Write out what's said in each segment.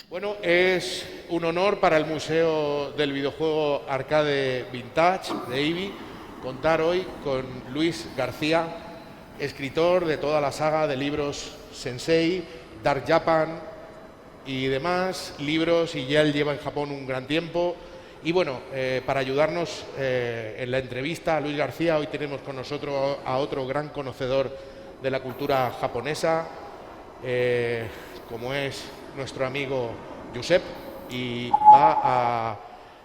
Bueno, es un honor para el Museo del Videojuego Arcade Vintage de IBI contar hoy con Luis García, escritor de toda la saga de libros Sensei, Dark Japan y demás libros, y ya él lleva en Japón un gran tiempo. Y bueno, para ayudarnos en la entrevista a Luis García, hoy tenemos con nosotros a otro gran conocedor de la cultura japonesa, como es nuestro amigo Josep, y va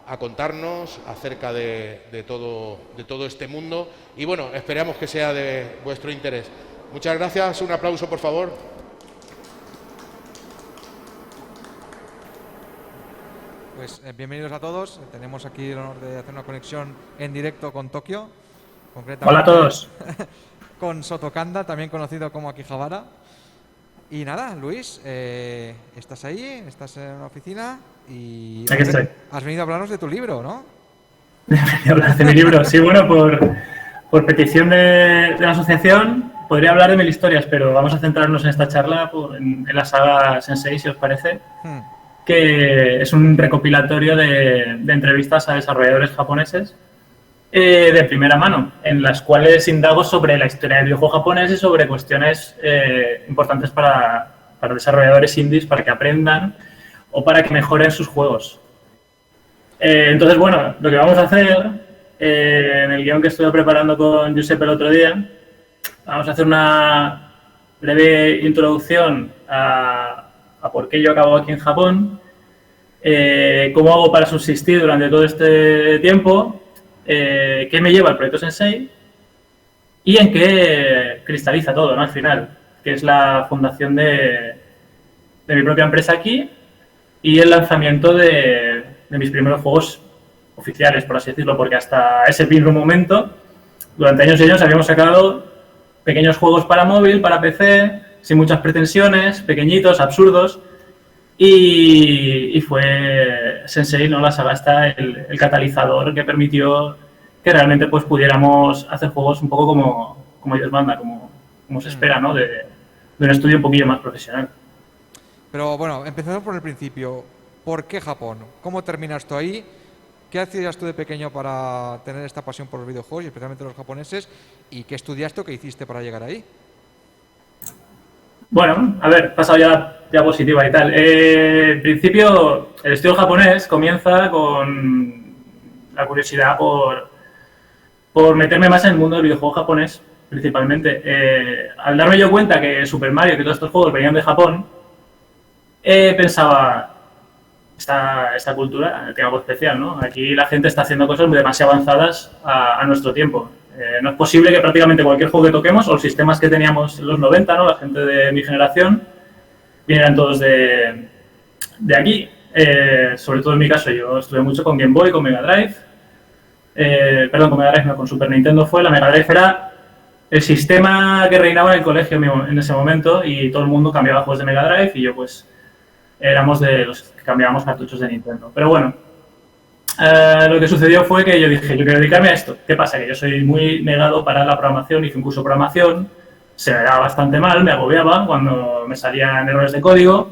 a contarnos acerca de todo este mundo. Y bueno, esperamos que sea de vuestro interés. Muchas gracias, un aplauso por favor. Pues bienvenidos a todos. Tenemos aquí el honor de hacer una conexión en directo con Tokio, concretamente. Hola a todos. Con Sotokanda, también conocido como Akihabara. Y nada, Luis, estás ahí, estás en la oficina y Aquí estoy. Has venido a hablarnos de tu libro, ¿no? He venido a hablar de mi libro. Sí, bueno, por petición de la asociación podría hablar de 1000 historias, pero vamos a centrarnos en esta charla en la saga Sensei, si os parece. Que es un recopilatorio de entrevistas a desarrolladores japoneses de primera mano, en las cuales indago sobre la historia del videojuego japonés y sobre cuestiones importantes para desarrolladores indies, para que aprendan o para que mejoren sus juegos. Entonces, bueno, lo que vamos a hacer en el guión que estuve preparando con Josep el otro día, vamos a hacer una breve introducción a por qué yo acabo aquí en Japón, cómo hago para subsistir durante todo este tiempo, qué me lleva al proyecto Sensei y en qué cristaliza todo, ¿no? Al final, que es la fundación de mi propia empresa aquí y el lanzamiento de mis primeros juegos oficiales, por así decirlo, porque hasta ese mismo momento, durante años y años, habíamos sacado pequeños juegos para móvil, para PC, sin muchas pretensiones, pequeñitos, absurdos, y fue Sensei, ¿no? La saga esta, el catalizador que permitió que realmente pues pudiéramos hacer juegos un poco como Dios manda, como se espera, ¿no? De un estudio un poquillo más profesional. Pero bueno, empezando por el principio. ¿Por qué Japón? ¿Cómo terminas tú ahí? ¿Qué hacías tú de pequeño para tener esta pasión por los videojuegos y especialmente los japoneses? ¿Y qué estudiaste o qué hiciste para llegar ahí? Bueno, a ver, pasado ya diapositiva y tal. En principio, el estudio japonés comienza con la curiosidad por meterme más en el mundo del videojuego japonés, principalmente. Al darme yo cuenta que Super Mario, que todos estos juegos venían de Japón, pensaba, esta cultura tiene algo especial, ¿no? Aquí la gente está haciendo cosas demasiado avanzadas a nuestro tiempo. No es posible que prácticamente cualquier juego que toquemos, o los sistemas que teníamos en los 90, ¿no? La gente de mi generación, vinieran todos de aquí. Sobre todo en mi caso, yo estuve mucho con Game Boy, con Mega Drive. Perdón, con Mega Drive no, con Super Nintendo fue. La Mega Drive era el sistema que reinaba en el colegio en ese momento y todo el mundo cambiaba juegos de Mega Drive y yo pues éramos de los que cambiábamos cartuchos de Nintendo. Pero bueno, lo que sucedió fue que yo dije, yo quiero dedicarme a esto. ¿Qué pasa? Que yo soy muy negado para la programación, hice un curso de programación, se me daba bastante mal, me agobiaba cuando me salían errores de código.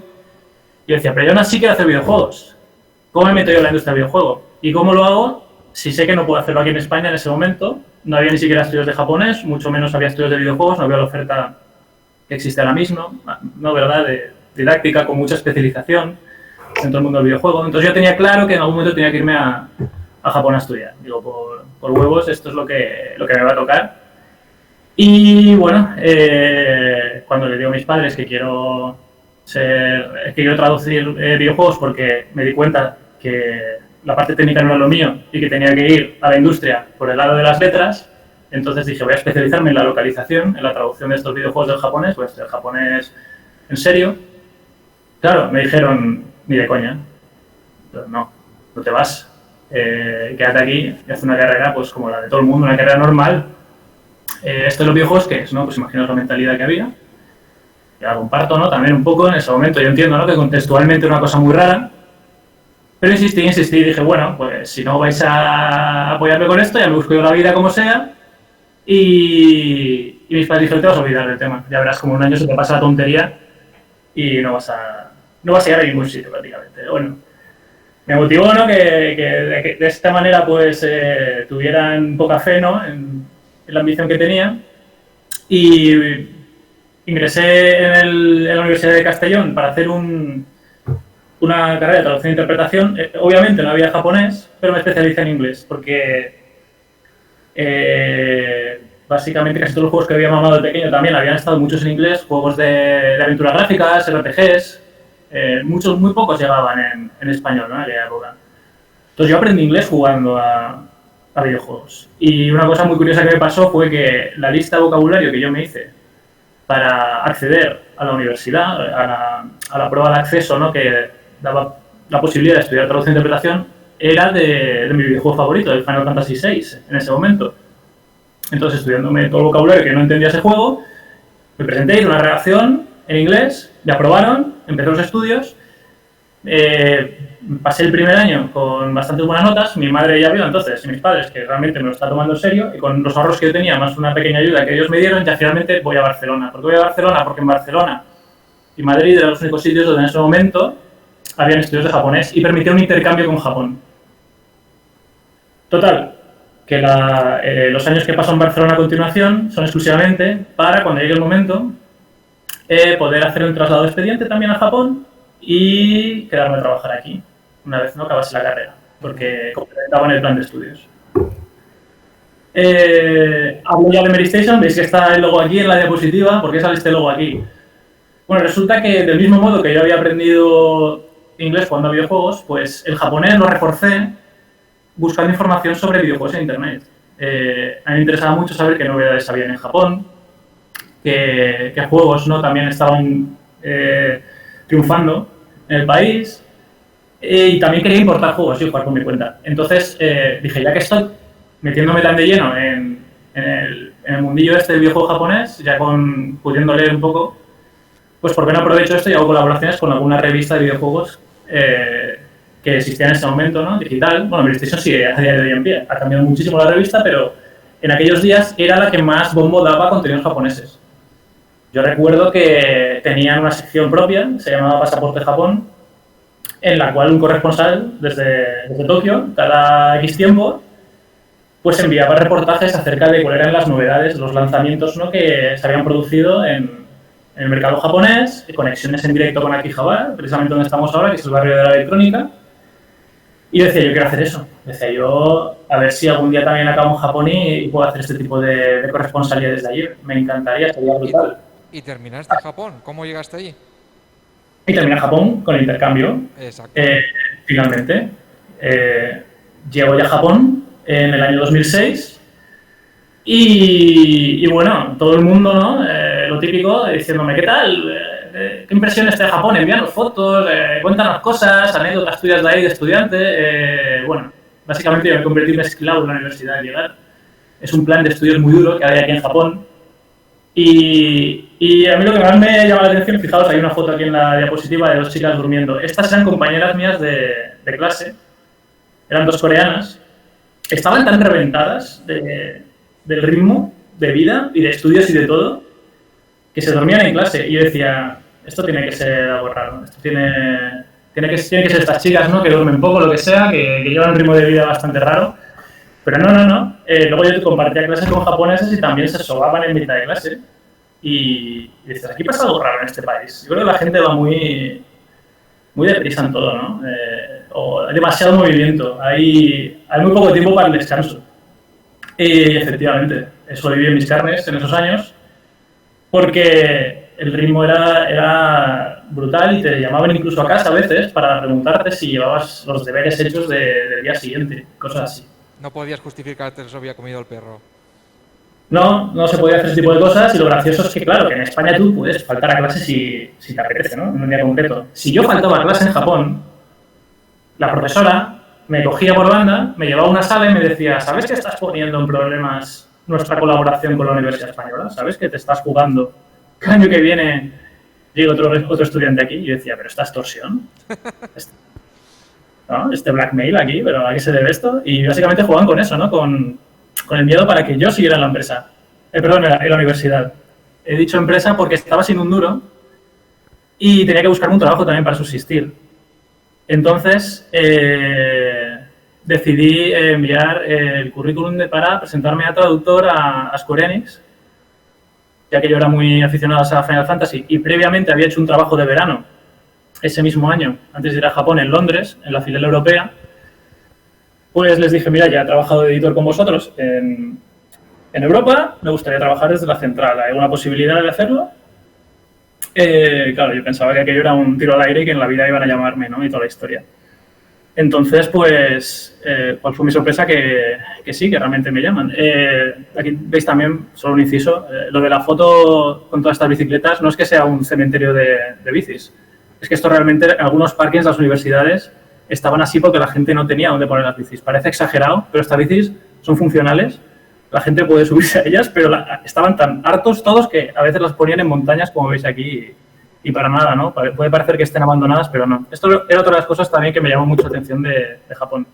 Y yo decía, pero yo aún así quiero hacer videojuegos. ¿Cómo me meto yo en la industria del videojuego? ¿Y cómo lo hago? Si sé que no puedo hacerlo aquí en España en ese momento, no había ni siquiera estudios de japonés, mucho menos había estudios de videojuegos, no había la oferta que existe ahora mismo, no, ¿verdad?, de didáctica con mucha especialización en todo el mundo del videojuego. Entonces yo tenía claro que en algún momento tenía que irme a Japón a estudiar. Digo, por huevos, esto es lo que me va a tocar. Y bueno, cuando le digo a mis padres que quiero traducir videojuegos porque me di cuenta que la parte técnica no era lo mío y que tenía que ir a la industria por el lado de las letras, entonces dije, voy a especializarme en la localización, en la traducción de estos videojuegos del japonés, pues del japonés en serio. Claro, me dijeron, ni de coña, pero no te vas, quédate aquí y haz una carrera pues como la de todo el mundo, una carrera normal. Esto de los videojuegos, ¿qué es? ¿No? Pues imaginaos la mentalidad que había. Ya la comparto, ¿no? También un poco en ese momento. Yo entiendo, ¿no?, que contextualmente era una cosa muy rara, pero insistí y dije, bueno, pues si no vais a apoyarme con esto, ya me busco yo la vida como sea. Y mis padres dijeron, te vas a olvidar del tema. Ya verás como un año se te pasa la tontería y no vas a no vas a llegar a ningún sitio prácticamente. Bueno, me motivó, ¿no? Que de esta manera pues tuvieran poca fe, ¿no? En la ambición que tenía. Y ingresé en la Universidad de Castellón para hacer una carrera de traducción e interpretación. Obviamente no había japonés, pero me especialicé en inglés, porque básicamente casi todos los juegos que había mamado de pequeño también habían estado muchos en inglés, juegos de aventuras gráficas, RPGs, muy pocos llegaban en español, ¿no? En aquella época. Entonces yo aprendí inglés jugando a videojuegos. Y una cosa muy curiosa que me pasó fue que la lista de vocabulario que yo me hice para acceder a la universidad, a la prueba de acceso, ¿no? Que daba la posibilidad de estudiar traducción e interpretación, era de mi videojuego favorito, del Final Fantasy VI, en ese momento. Entonces, estudiándome todo el vocabulario que no entendía ese juego, me presenté, hice una redacción en inglés, me aprobaron, empecé los estudios, pasé el primer año con bastante buenas notas, mi madre ya vio entonces, y mis padres, que realmente me lo está tomando en serio, y con los ahorros que yo tenía, más una pequeña ayuda que ellos me dieron, ya finalmente voy a Barcelona. ¿Por qué voy a Barcelona? Porque en Barcelona y Madrid eran los únicos sitios donde en ese momento habían estudios de japonés y permitía un intercambio con Japón. Total, que los años que paso en Barcelona a continuación son exclusivamente para, cuando llegue el momento, poder hacer un traslado de expediente también a Japón y quedarme a trabajar aquí, una vez no acabase la carrera, porque completaba en el plan de estudios. Hablo ya de Mary Station, veis que está el logo aquí en la diapositiva. ¿Por qué sale este logo aquí? Bueno, resulta que del mismo modo que yo había aprendido inglés jugando a videojuegos, pues el japonés lo reforcé buscando información sobre videojuegos en internet. A mí me interesaba mucho saber qué novedades habían en Japón, qué juegos, ¿no? También estaban triunfando en el país, y también quería importar juegos y jugar por mi cuenta. Entonces dije, ya que estoy metiéndome tan de lleno en el mundillo este del videojuego japonés, ya pudiendo leer un poco, pues por qué no aprovecho esto y hago colaboraciones con alguna revista de videojuegos que existía en ese momento, ¿no? Digital. Bueno, PlayStation sigue a día de hoy en pie. Ha cambiado muchísimo la revista, pero en aquellos días era la que más bombo daba a contenidos japoneses. Yo recuerdo que tenían una sección propia, se llamaba Pasaporte Japón, en la cual un corresponsal desde Tokio, cada X tiempo, pues enviaba reportajes acerca de cuáles eran las novedades, los lanzamientos, ¿no? Que se habían producido en el mercado japonés, conexiones en directo con Akihabara, precisamente donde estamos ahora, que es el barrio de la electrónica. Y decía, yo quiero hacer eso. Decía yo, a ver si algún día también acabo en Japón y puedo hacer este tipo de corresponsalía desde allí. Me encantaría, sería brutal. ¿Y terminaste en Japón? ¿Cómo llegaste allí? Y terminé en Japón con el intercambio. Exacto. Finalmente. Llego ya a Japón en el año 2006 y bueno, todo el mundo, ¿no? Lo típico, diciéndome, ¿qué tal? ¿Qué impresiones te de Japón? Envíanos fotos, cuéntanos cosas, anécdotas tuyas de ahí de estudiante. Bueno, básicamente yo me convertí en esclavo en la universidad al llegar. Es un plan de estudios muy duro que hay aquí en Japón. Y a mí lo que más me llama la atención, fijaos, hay una foto aquí en la diapositiva de dos chicas durmiendo. Estas eran compañeras mías de clase, eran dos coreanas. Estaban tan reventadas del ritmo de vida y de estudios y de todo, que se dormían en clase. Y yo decía, esto tiene que ser algo raro, esto tiene que ser estas chicas, ¿no? Que duermen poco, lo que sea, que llevan un ritmo de vida bastante raro. Pero no. Luego yo compartía clases con japoneses y también se sobaban en mitad de clase. Y dices, aquí pasa algo raro en este país. Yo creo que la gente va muy deprisa en todo, ¿no? O hay demasiado movimiento. Hay muy poco tiempo para el descanso. Y efectivamente, eso lo viví en mis carnes en esos años, porque el ritmo era brutal y te llamaban incluso a casa a veces para preguntarte si llevabas los deberes hechos del día siguiente, cosas así. No podías justificar que se había comido el perro. No se podía hacer ese tipo de cosas y lo gracioso es que, claro, que en España tú puedes faltar a clase si te apetece, ¿no? En un día concreto. Si yo faltaba a clase en Japón, la profesora me cogía por banda, me llevaba a una sala y me decía, ¿sabes que estás poniendo en problemas nuestra colaboración con la Universidad Española? ¿Sabes que te estás jugando? El año que viene llega otro estudiante aquí y yo decía, ¿pero esta extorsión? ¿No? Este blackmail aquí, ¿pero a qué se debe esto? Y básicamente juegan con eso, ¿no? Con el miedo para que yo siguiera en la empresa. Perdón, en la universidad. He dicho empresa porque estaba sin un duro y tenía que buscarme un trabajo también para subsistir. Entonces, decidí enviar el currículum para presentarme a traductor a Square Enix, ya que yo era muy aficionado a Final Fantasy y previamente había hecho un trabajo de verano ese mismo año, antes de ir a Japón, en Londres, en la filial europea. Pues les dije, mira, ya he trabajado de editor con vosotros en Europa, me gustaría trabajar desde la central. ¿Hay alguna posibilidad de hacerlo? Claro, yo pensaba que aquello era un tiro al aire y que en la vida iban a llamarme, ¿no? Y toda la historia. Entonces, pues, ¿cuál fue mi sorpresa? Que sí, que realmente me llaman. Aquí veis también, solo un inciso, lo de la foto con todas estas bicicletas no es que sea un cementerio de bicis. Es que esto realmente, algunos parkings de las universidades estaban así porque la gente no tenía dónde poner las bicis. Parece exagerado, pero estas bicis son funcionales. La gente puede subirse a ellas, pero estaban tan hartos todos que a veces las ponían en montañas, como veis aquí, y para nada, ¿no? Puede parecer que estén abandonadas, pero no. Esto era otra de las cosas también que me llamó mucho la atención de Japón.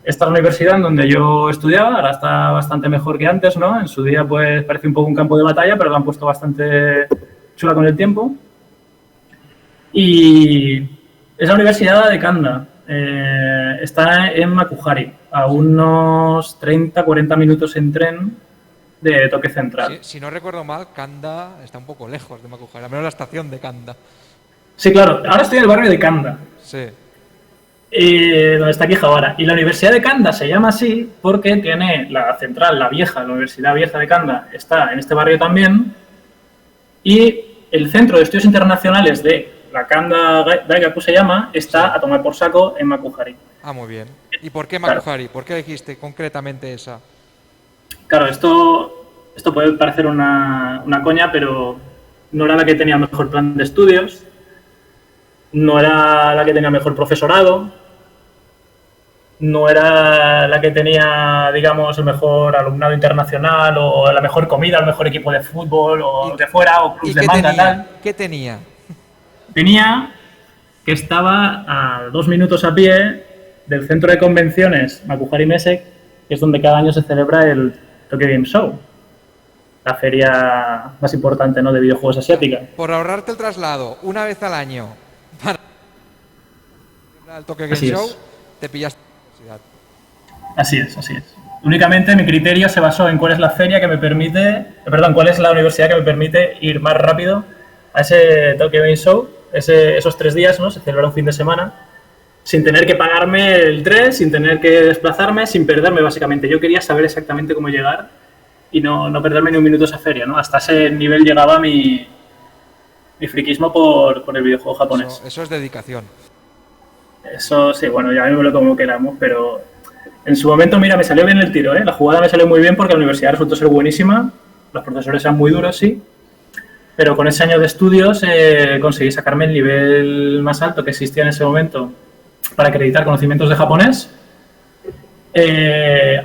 Esta es la universidad en donde yo estudiaba, ahora está bastante mejor que antes, ¿no? En su día, pues, parece un poco un campo de batalla, pero lo han puesto bastante chula con el tiempo. Y es la Universidad de Kanda. Está en Makuhari, a unos 30-40 minutos en tren de Tokio Central. Si no recuerdo mal, Kanda está un poco lejos de Makuhari, al menos la estación de Kanda. Sí, claro. Ahora estoy en el barrio de Kanda. Sí. Donde está Akihabara. Y la Universidad de Kanda se llama así porque tiene la central, la vieja, la Universidad Vieja de Kanda, está en este barrio también. Y el Centro de Estudios Internacionales de la Kanda Daigaku se llama, está a tomar por saco en Makuhari. Ah, muy bien. ¿Y por qué Makuhari? Claro. ¿Por qué elegiste concretamente esa? Claro, esto puede parecer una coña, pero no era la que tenía mejor plan de estudios, no era la que tenía mejor profesorado, no era la que tenía, digamos, el mejor alumnado internacional o la mejor comida, el mejor equipo de fútbol o de fuera o clubs de manga, tal. ¿Qué tenía? Tenía que estaba a 2 minutos a pie del centro de convenciones Makuhari Mesek, que es donde cada año se celebra el Tokyo Game Show, la feria más importante, ¿no?, de videojuegos asiática. Por ahorrarte el traslado una vez al año para el Tokyo Game Show, te pillaste la universidad. Así es. Únicamente mi criterio se basó en cuál es la feria que me permite, cuál es la universidad que me permite ir más rápido a ese Tokyo Game Show, esos 3 días, ¿no? Se celebra un fin de semana, sin tener que pagarme el tren, sin tener que desplazarme, sin perderme, básicamente. Yo quería saber exactamente cómo llegar y no perderme ni un minuto esa feria, ¿no? Hasta ese nivel llegaba mi friquismo por el videojuego japonés. Eso es dedicación. Eso sí, bueno, ya me lo como queramos, pero en su momento, mira, me salió bien el tiro, ¿eh? La jugada me salió muy bien porque la universidad resultó ser buenísima, los profesores eran muy duros, sí, pero con ese año de estudios conseguí sacarme el nivel más alto que existía en ese momento para acreditar conocimientos de japonés.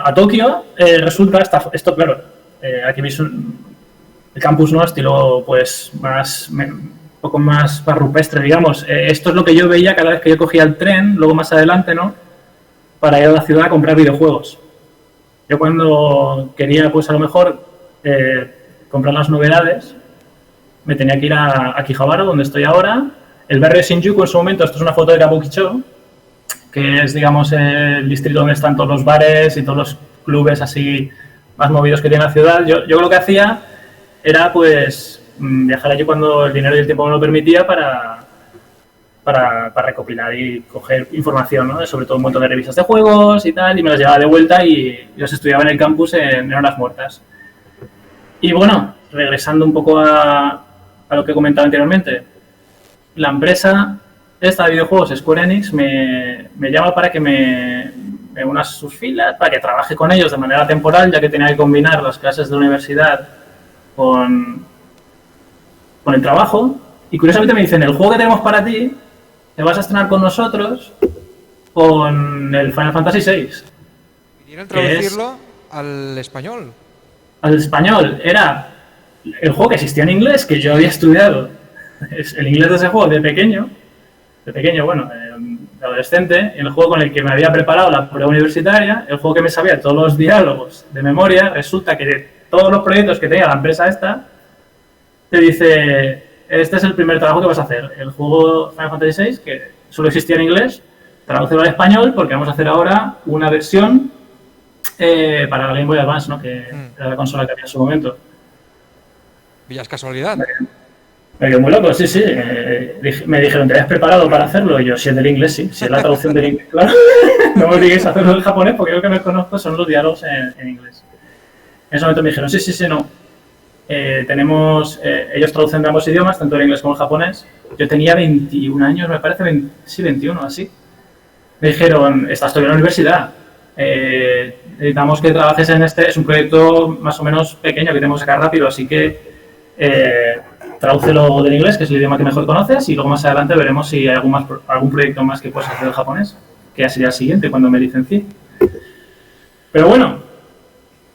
A Tokio resulta, esto claro, aquí veis el campus, ¿no?, estilo pues un poco más rupestre, digamos. Esto es lo que yo veía cada vez que yo cogía el tren, luego más adelante, ¿no?, para ir a la ciudad a comprar videojuegos. Yo cuando quería, pues a lo mejor, comprar las novedades, me tenía que ir a Akihabara, donde estoy ahora. El barrio de Shinjuku en su momento, esto es una foto de Kabukicho, que es, digamos, el distrito donde están todos los bares y todos los clubes así más movidos que tiene la ciudad. Yo lo que hacía era, pues, viajar allí cuando el dinero y el tiempo me lo permitía para recopilar y coger información, ¿no?, sobre todo un montón de revistas de juegos y tal, y me las llevaba de vuelta y los estudiaba en el campus en horas muertas. Y bueno, regresando un poco a lo que comentaba anteriormente, la empresa esta de videojuegos, Square Enix, me llama para que me una a sus filas, para que trabaje con ellos de manera temporal, ya que tenía que combinar las clases de la universidad con el trabajo. Y curiosamente me dicen, el juego que tenemos para ti, te vas a estrenar con nosotros con el Final Fantasy VI. ¿Quisieron traducirlo al español? Al español. Era el juego que existía en inglés, que yo había estudiado. El inglés de ese juego de pequeño, bueno, de adolescente, el juego con el que me había preparado la prueba universitaria, el juego que me sabía todos los diálogos de memoria. Resulta que de todos los proyectos que tenía la empresa esta, te dice, este es el primer trabajo que vas a hacer. El juego Final Fantasy VI, que solo existía en inglés, tradúcelo al español porque vamos a hacer ahora una versión para la Game Boy Advance, ¿no? Que era la consola que había en su momento. ¿Pillas casualidad? Me quedé muy loco, sí, sí. Me dijeron, ¿te habías preparado para hacerlo? Y yo, si es del inglés, sí. Si es la traducción del inglés, claro. No me obligues a hacerlo en japonés porque lo que me conozco son los diálogos en inglés. En ese momento me dijeron, sí, no. Ellos traducen de ambos idiomas, tanto el inglés como el japonés. Yo tenía 21 años, me parece, 21, así. Me dijeron, estás todavía en la universidad. Necesitamos que trabajes en este. Es un proyecto más o menos pequeño que tenemos que sacar rápido, así que tradúcelo del inglés, que es el idioma que mejor conoces, y luego más adelante veremos si hay algún proyecto más que puedas hacer en japonés, que ya sería el siguiente cuando me licencie. Pero bueno,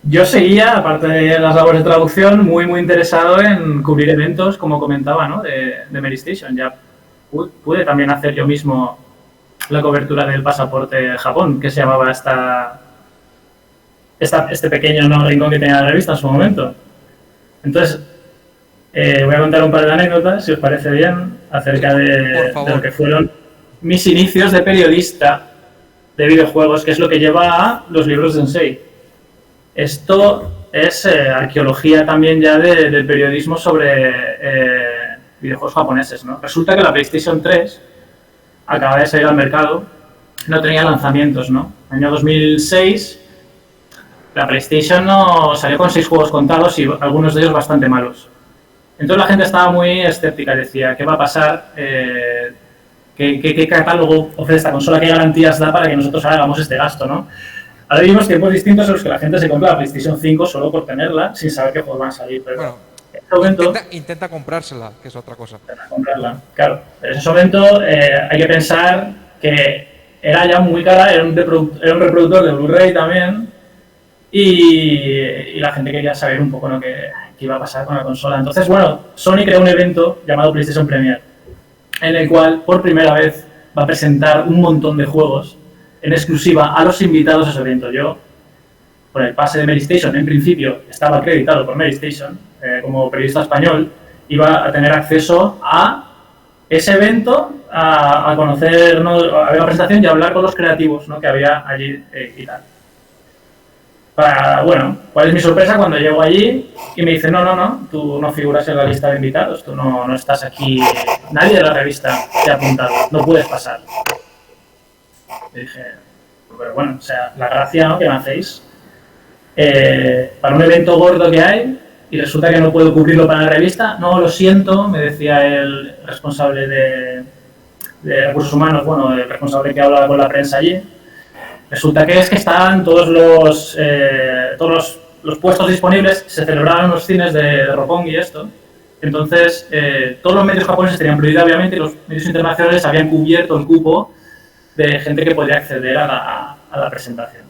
yo seguía, aparte de las labores de traducción, muy interesado en cubrir eventos, como comentaba, ¿no? de Mary Station. Ya pude también hacer yo mismo la cobertura del pasaporte de Japón, que se llamaba este pequeño, ¿no?, rincón que tenía la revista en su momento. Entonces, voy a contar un par de anécdotas, si os parece bien, acerca de lo que fueron mis inicios de periodista de videojuegos, que es lo que lleva a los libros de Sensei. Esto es arqueología también ya del periodismo sobre videojuegos japoneses, ¿no? Resulta que la PlayStation 3 acaba de salir al mercado, no tenía lanzamientos, ¿no? Año 2006, la PlayStation no salió con 6 juegos contados y algunos de ellos bastante malos. Entonces la gente estaba muy escéptica, decía, ¿qué va a pasar? ¿Qué catálogo ofrece esta consola? ¿Qué garantías da para que nosotros hagamos este gasto, no? Ahora vivimos tiempos distintos en los que la gente se compra la PlayStation 5 solo por tenerla, sin saber qué juegos van a salir. Pero bueno, en ese momento, intenta comprársela, que es otra cosa. Comprarla, claro. Pero en ese momento hay que pensar que era ya muy cara, era un reproductor de Blu-ray también, y la gente quería saber un poco, ¿no?, qué iba a pasar con la consola. Entonces, bueno, Sony creó un evento llamado PlayStation Premiere, en el cual por primera vez va a presentar un montón de juegos en exclusiva a los invitados a ese evento. Yo, por el pase de Mary Station, en principio estaba acreditado por Mary Station, como periodista español, iba a tener acceso a ese evento, a conocer, ¿no?, a ver la presentación y a hablar con los creativos, ¿no?, que había allí y tal. Bueno, ¿cuál es mi sorpresa cuando llego allí y me dicen, no, tú no figuras en la lista de invitados, tú no estás aquí, nadie de la revista te ha apuntado, no puedes pasar. Y dije, pero bueno, o sea, la gracia, ¿no?, que me hacéis para un evento gordo que hay y resulta que no puedo cubrirlo para la revista. No, lo siento, me decía el responsable de recursos humanos, bueno, el responsable que hablaba con la prensa allí. Resulta que estaban todos los puestos disponibles, se celebraban en los cines de Roppongi y esto. Entonces, todos los medios japoneses tenían prioridad, obviamente, y los medios internacionales habían cubierto el cupo de gente que podía acceder a la presentación.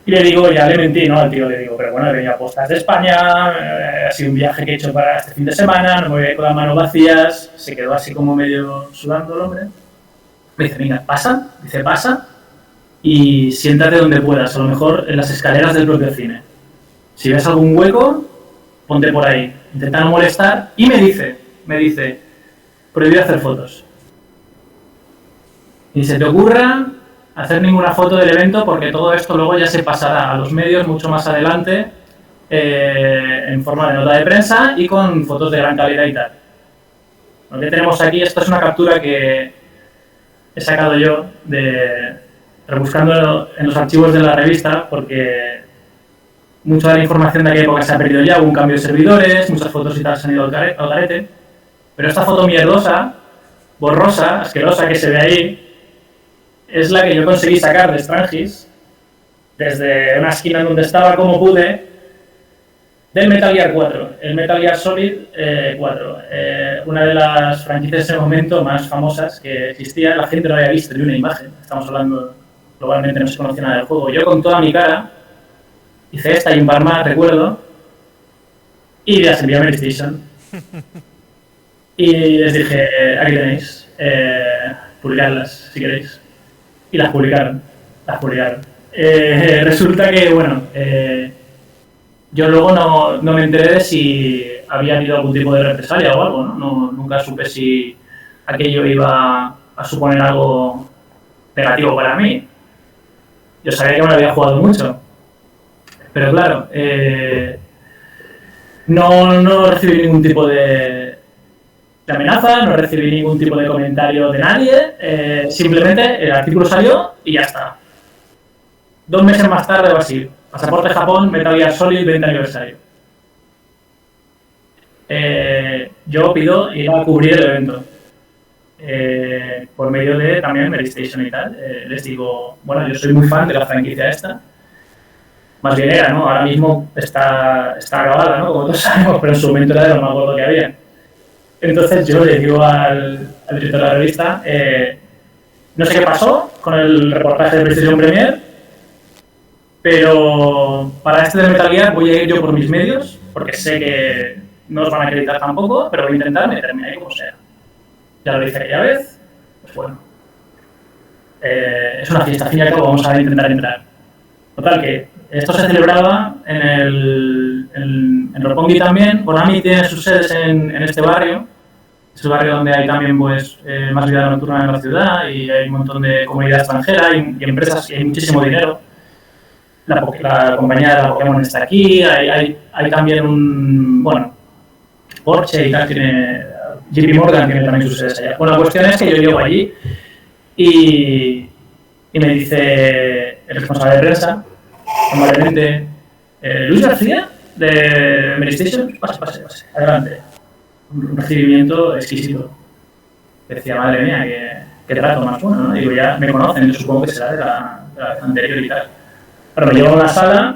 Y le digo, ya le mentí, ¿no?, al tío, le digo, pero bueno, he venido a postas de España, ha sido un viaje que he hecho para este fin de semana, no me voy con las manos vacías. Se quedó así como medio sudando el hombre. Me dice, venga, pasa, y siéntate donde puedas, a lo mejor en las escaleras del propio cine. Si ves algún hueco, ponte por ahí, intenta no molestar. Y me dice, prohibido hacer fotos. Ni se te ocurra hacer ninguna foto del evento porque todo esto luego ya se pasará a los medios mucho más adelante en forma de nota de prensa y con fotos de gran calidad y tal. Lo que tenemos aquí, esto es una captura que he sacado yo rebuscando en los archivos de la revista porque mucha de la información de aquella época se ha perdido ya, hubo un cambio de servidores, muchas fotos y tal se han ido al garete, pero esta foto mierdosa, borrosa, asquerosa que se ve ahí, es la que yo conseguí sacar de Strangis, desde una esquina donde estaba como pude, del Metal Gear 4, el Metal Gear Solid 4, una de las franquicias en ese momento más famosas que existía. La gente no había visto ni una imagen, estamos hablando, globalmente no se conocía nada del juego. Yo con toda mi cara hice esta y un par más, recuerdo, y las envié a Mary Station. Y les dije, aquí tenéis, publicarlas si queréis. Y las publicaron. Resulta que, bueno, yo luego no me enteré de si había habido algún tipo de represalia o algo, ¿no? Nunca supe si aquello iba a suponer algo negativo para mí. Yo sabía que me lo había jugado mucho, pero claro, no recibí ningún tipo de amenaza, no recibí ningún tipo de comentario de nadie, simplemente el artículo salió y ya está. 2 meses más tarde o así, pasaporte Japón, Metal Gear Solid 20 aniversario. Yo pido ir a cubrir el evento. Por medio de también PlayStation y tal, les digo, bueno, yo soy muy fan de la franquicia esta, más bien era, ¿no? Ahora mismo está acabada, ¿no? Como todos sabemos, pero en su momento era de lo más gordo que había. Entonces yo le digo al director de la revista, no sé qué pasó con el reportaje de PlayStation Premier, pero para este de Metal Gear voy a ir yo por mis medios, porque sé que no os van a acreditar tampoco, pero voy a intentar meterme ahí como sea. Ya lo hice aquella vez, pues bueno. Es una fiesta, al fin y al cabo vamos a intentar entrar. Total, que esto se celebraba en Roppongi también. Konami tiene sus sedes en este barrio. Es el barrio donde hay también pues más vida nocturna en la ciudad y hay un montón de comunidad extranjera y empresas y hay muchísimo dinero. La compañía de la Pokémon está aquí, hay también Porsche y tal, JP Morgan tiene también sus sedes allá. Bueno, la cuestión es que yo llego allí y me dice el responsable de prensa, amablemente, Luis García, de PlayStation, pase, adelante. Un recibimiento exquisito. Decía, madre mía, qué trato más bueno, ¿no? Digo, ya me conocen, yo supongo que será de la anterior y tal. Pero me llevo a una sala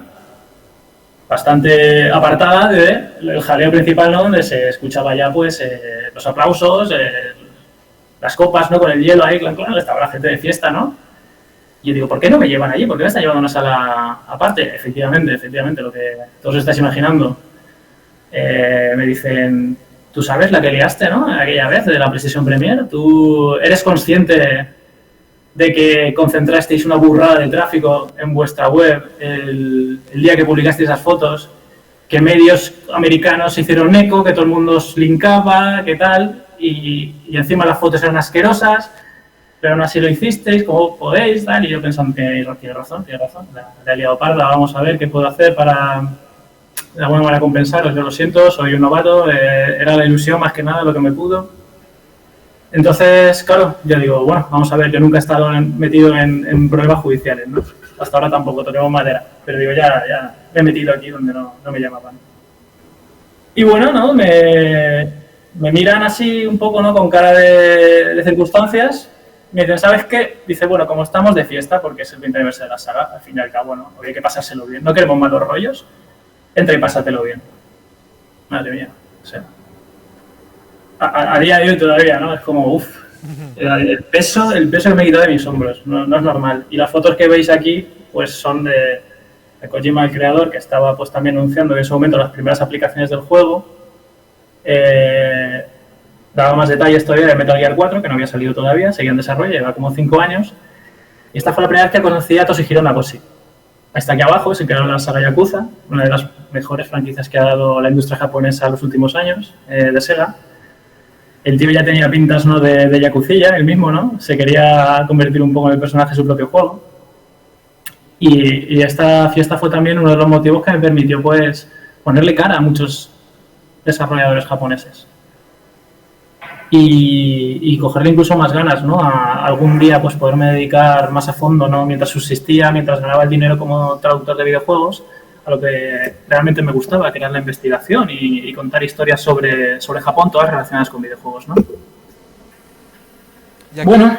bastante apartada del jaleo principal, ¿no? Donde se escuchaba ya pues los aplausos, las copas, ¿no? Con el hielo ahí, claro, estaba la gente de fiesta, ¿no? Y yo digo, ¿por qué no me llevan allí? ¿Por qué me están llevando a una sala aparte? Efectivamente, lo que todos estáis imaginando. Me dicen, tú sabes la que liaste, ¿no? Aquella vez de la PlayStation Premier. ¿Tú eres consciente de que concentrasteis una burrada de tráfico en vuestra web el día que publicasteis esas fotos? Que medios americanos se hicieron eco, que todo el mundo os linkaba, que tal, y encima las fotos eran asquerosas, pero aún así lo hicisteis, ¿cómo podéis? Tal, y yo pensando que tiene razón, la he liado parda, vamos a ver qué puedo hacer para de alguna manera compensaros. Yo lo siento, soy un novato, era la ilusión más que nada lo que me pudo. Entonces, claro, yo digo, bueno, vamos a ver, yo nunca he estado metido en problemas judiciales, ¿no? Hasta ahora tampoco, toquemos madera, pero digo, ya me he metido aquí donde no me llamaban. Y bueno, ¿no? Me miran así un poco, ¿no? Con cara de circunstancias. Me dicen, ¿sabes qué? Dice, bueno, como estamos de fiesta, porque es el 20 aniversario de la saga, al fin y al cabo, ¿no? Hay que pasárselo bien. No queremos malos rollos. Entra y pásatelo bien. Madre mía, o sea. A día de hoy todavía, ¿no? Es como, uff. El peso que me he quitado de mis hombros. No es normal. Y las fotos que veis aquí, pues son de Kojima, el creador, que estaba pues también anunciando en ese momento las primeras aplicaciones del juego. Daba más detalles todavía de Metal Gear 4, que no había salido todavía, seguía en desarrollo, lleva como 5 años. Y esta fue la primera vez que conocí a Toshihiro Nagoshi. Está aquí abajo, es el creador de la saga Yakuza, una de las mejores franquicias que ha dado la industria japonesa en los últimos años, de Sega. El tío ya tenía pintas, ¿no? de Yakucilla, él mismo, ¿no? Se quería convertir un poco en el personaje de su propio juego. Y esta fiesta fue también uno de los motivos que me permitió, pues, ponerle cara a muchos desarrolladores japoneses. Y cogerle incluso más ganas, ¿no? A algún día pues poderme dedicar más a fondo, ¿no? Mientras subsistía, mientras ganaba el dinero como traductor de videojuegos, a lo que realmente me gustaba, que era la investigación y contar historias sobre Japón, todas relacionadas con videojuegos, ¿no? Y aquí bueno,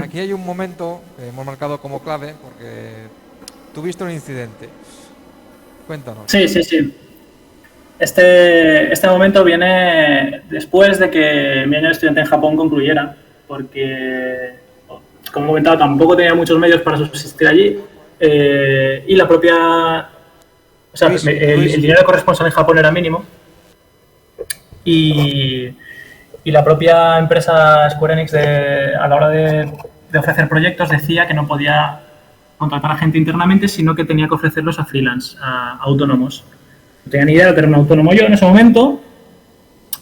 aquí hay un momento que hemos marcado como clave, porque tuviste un incidente. Cuéntanos. Sí. Este momento viene después de que mi año de estudiante en Japón concluyera, porque, como he comentado, tampoco tenía muchos medios para subsistir allí, y la propia... O sea, el dinero de corresponsal en Japón era mínimo, y la propia empresa Square Enix, a la hora de ofrecer proyectos, decía que no podía contratar a gente internamente, sino que tenía que ofrecerlos a freelance, a autónomos. No tenía ni idea de tener un autónomo yo en ese momento,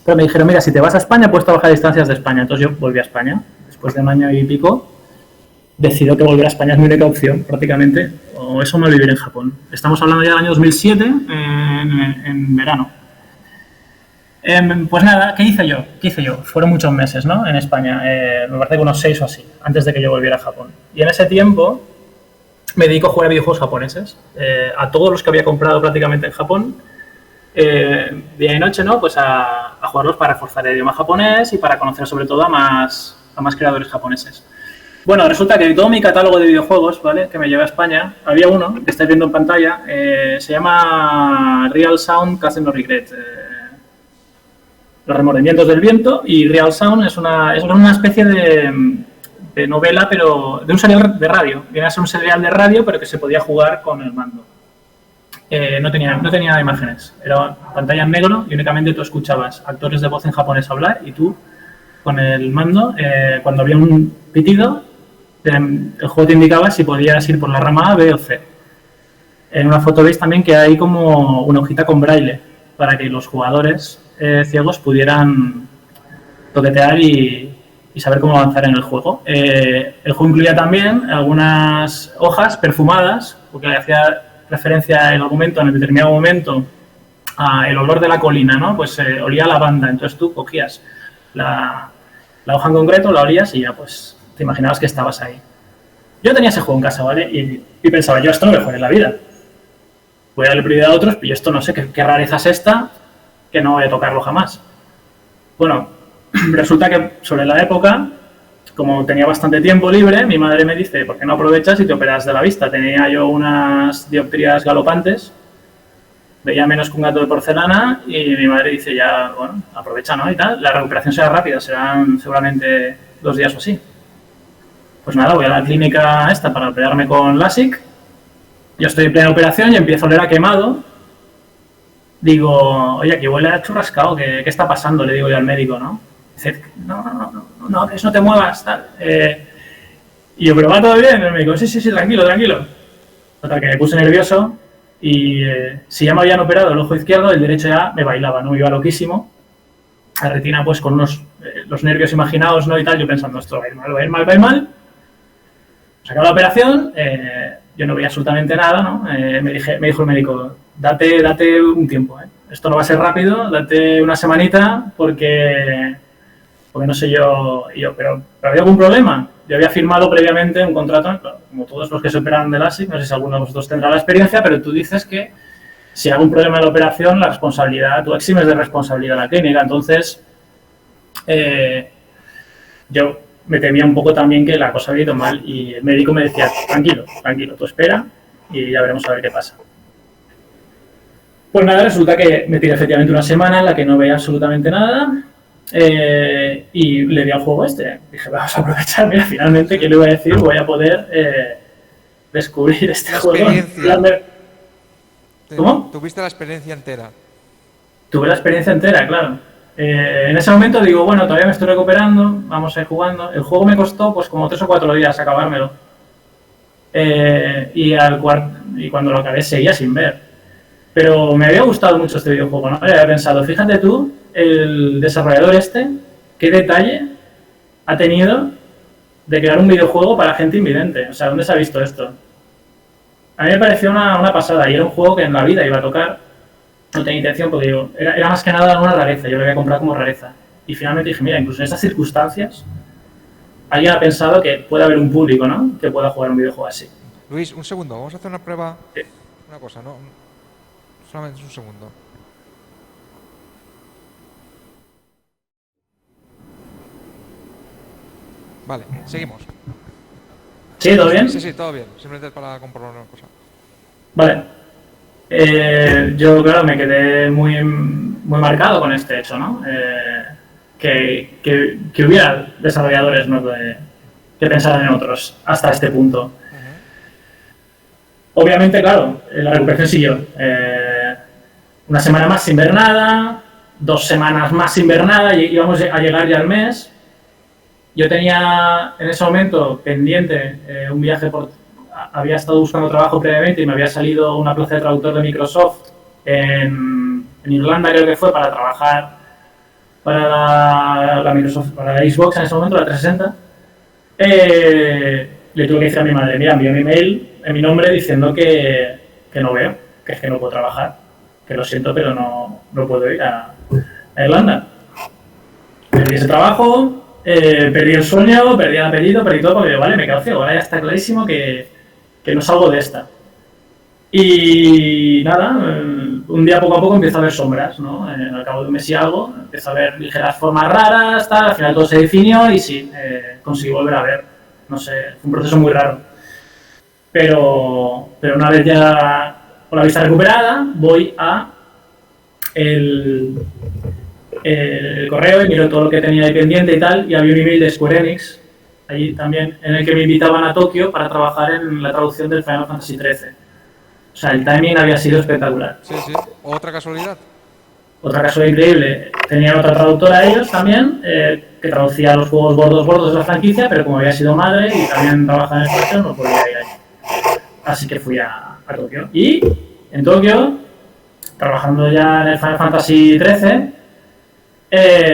pero me dijeron, mira, si te vas a España puedes trabajar a distancias de España. Entonces yo volví a España. Después de un año y pico, decido que volver a España es mi única opción, prácticamente, o eso me vivir en Japón. Estamos hablando ya del año 2007, en verano. Pues nada, ¿qué hice yo? Fueron muchos meses, ¿no? En España, me parece que unos 6 o así, antes de que yo volviera a Japón. Y en ese tiempo me dedico a jugar a videojuegos japoneses. A todos los que había comprado prácticamente en Japón, día y noche, ¿no? Pues a jugarlos para reforzar el idioma japonés y para conocer sobre todo a más creadores japoneses. Bueno, resulta que de todo mi catálogo de videojuegos, ¿vale?, que me llevé a España, había uno que estáis viendo en pantalla, se llama Real Sound Kaze no Regret. Los remordimientos del viento, y Real Sound es una especie de novela, pero de un serial de radio. Viene a ser un serial de radio, pero que se podía jugar con el mando. No tenía imágenes, era pantalla en negro y únicamente tú escuchabas actores de voz en japonés hablar y tú con el mando, cuando había un pitido, el juego te indicaba si podías ir por la rama A, B o C. En una foto veis también que hay como una hojita con braille para que los jugadores ciegos pudieran toquetear y saber cómo avanzar en el juego. El juego incluía también algunas hojas perfumadas, porque le hacía referencia el argumento en determinado momento a el olor de la colina, ¿no? Pues olía a lavanda, entonces tú cogías la hoja en concreto, la olías y ya pues te imaginabas que estabas ahí. Yo tenía ese juego en casa, ¿vale? Y pensaba, yo esto no voy a jugar en la vida. Voy a darle prioridad a otros, pero yo esto no sé qué rareza es esta, que no voy a tocarlo jamás. Bueno, resulta que sobre la época, como tenía bastante tiempo libre, mi madre me dice, ¿por qué no aprovechas y te operas de la vista? Tenía yo unas dioptrías galopantes, veía menos que un gato de porcelana, y mi madre dice, ya, bueno, aprovecha, ¿no? Y tal, la recuperación será rápida, serán seguramente 2 días o así. Pues nada, voy a la clínica esta para operarme con LASIK. Yo estoy en plena operación y empiezo a oler a quemado. Digo, oye, aquí huele a churrascado, ¿qué está pasando? Le digo yo al médico, ¿no? Dice, no, que no te muevas, tal. Y yo, ¿pero va todo bien? El médico, sí, tranquilo. Total, que me puse nervioso y si ya me habían operado el ojo izquierdo, el derecho ya me bailaba, ¿no? Me iba loquísimo. La retina, pues, con los nervios imaginados, ¿no? Y tal, yo pensando, esto va a ir mal. Se acabó la operación, yo no veía absolutamente nada, ¿no? Me dijo el médico, date un tiempo, ¿eh? Esto no va a ser rápido, date una semanita porque no sé yo, pero ¿había algún problema? Yo había firmado previamente un contrato, como todos los que se operan de LASIK, no sé si alguno de vosotros tendrá la experiencia, pero tú dices que si hay algún problema en la operación, la responsabilidad, tú eximes de responsabilidad a la clínica. Entonces, yo me temía un poco también que la cosa había ido mal y el médico me decía, tranquilo, tú espera y ya veremos a ver qué pasa. Pues nada, resulta que me tiré efectivamente una semana en la que no veía absolutamente nada y le di al juego este. Dije, vamos a aprovechar, mira, finalmente, ¿qué le iba a decir? Voy a poder descubrir este juego. ¿Cómo? Tuviste la experiencia entera. Tuve la experiencia entera, claro. En ese momento digo, bueno, todavía me estoy recuperando, vamos a ir jugando. El juego me costó pues como 3 o 4 días acabármelo. Y cuando lo acabé seguía sin ver. Pero me había gustado mucho este videojuego, ¿no? Había pensado, fíjate tú, el desarrollador qué detalle ha tenido de crear un videojuego para gente invidente. O sea, ¿dónde se ha visto esto? A mí me pareció una pasada y era un juego que en la vida iba a tocar. No tenía intención porque digo, era más que nada una rareza, yo lo había comprado como rareza. Y finalmente dije, mira, incluso en estas circunstancias, alguien ha pensado que puede haber un público, ¿no?, que pueda jugar un videojuego así. Luis, un segundo, vamos a hacer una prueba. Sí. Una cosa, ¿no? Solamente un segundo. Vale, seguimos. ¿Sí? ¿Todo bien? Sí, todo bien. Simplemente para comprobar una cosa. Vale. Yo, claro, me quedé muy marcado con este hecho, ¿no? Que hubiera desarrolladores, ¿no?, que pensaran en otros hasta este punto. Obviamente, claro, la recuperación siguió. Una semana más sin ver nada, 2 semanas más sin ver nada, y íbamos a llegar ya al mes. Yo tenía en ese momento pendiente un viaje había estado buscando trabajo previamente y me había salido una plaza de traductor de Microsoft en Irlanda, creo que fue, para trabajar para la Microsoft, para la Xbox en ese momento, la 360. Le tuve que decir a mi madre, mira, envío mi mail en mi nombre diciendo que no veo, que es que no puedo trabajar, que lo siento, pero no puedo ir a Irlanda. Perdí ese trabajo, perdí el sueño, perdí el apellido, perdí todo, porque vale, me quedo ciego, ahora ya está clarísimo que no salgo de esta. Y nada, un día poco a poco empiezo a ver sombras, ¿no? Al cabo de un mes y algo, empiezo a ver ligeras formas raras, tal, al final todo se definió y sí, conseguí volver a ver. No sé, fue un proceso muy raro. Pero una vez ya con la vista recuperada, voy a el correo y miro todo lo que tenía ahí pendiente y tal, y había un email de Square Enix, allí también, en el que me invitaban a Tokio para trabajar en la traducción del Final Fantasy XIII. O sea, el timing había sido espectacular. Sí. ¿Otra casualidad? Otra casualidad increíble. Tenían otra traductora ellos también, que traducía los juegos gordos de la franquicia, pero como había sido madre y también trabajaba en español, no podía ir allí. Así que fui a Tokio. Y en Tokio, trabajando ya en el Final Fantasy XIII,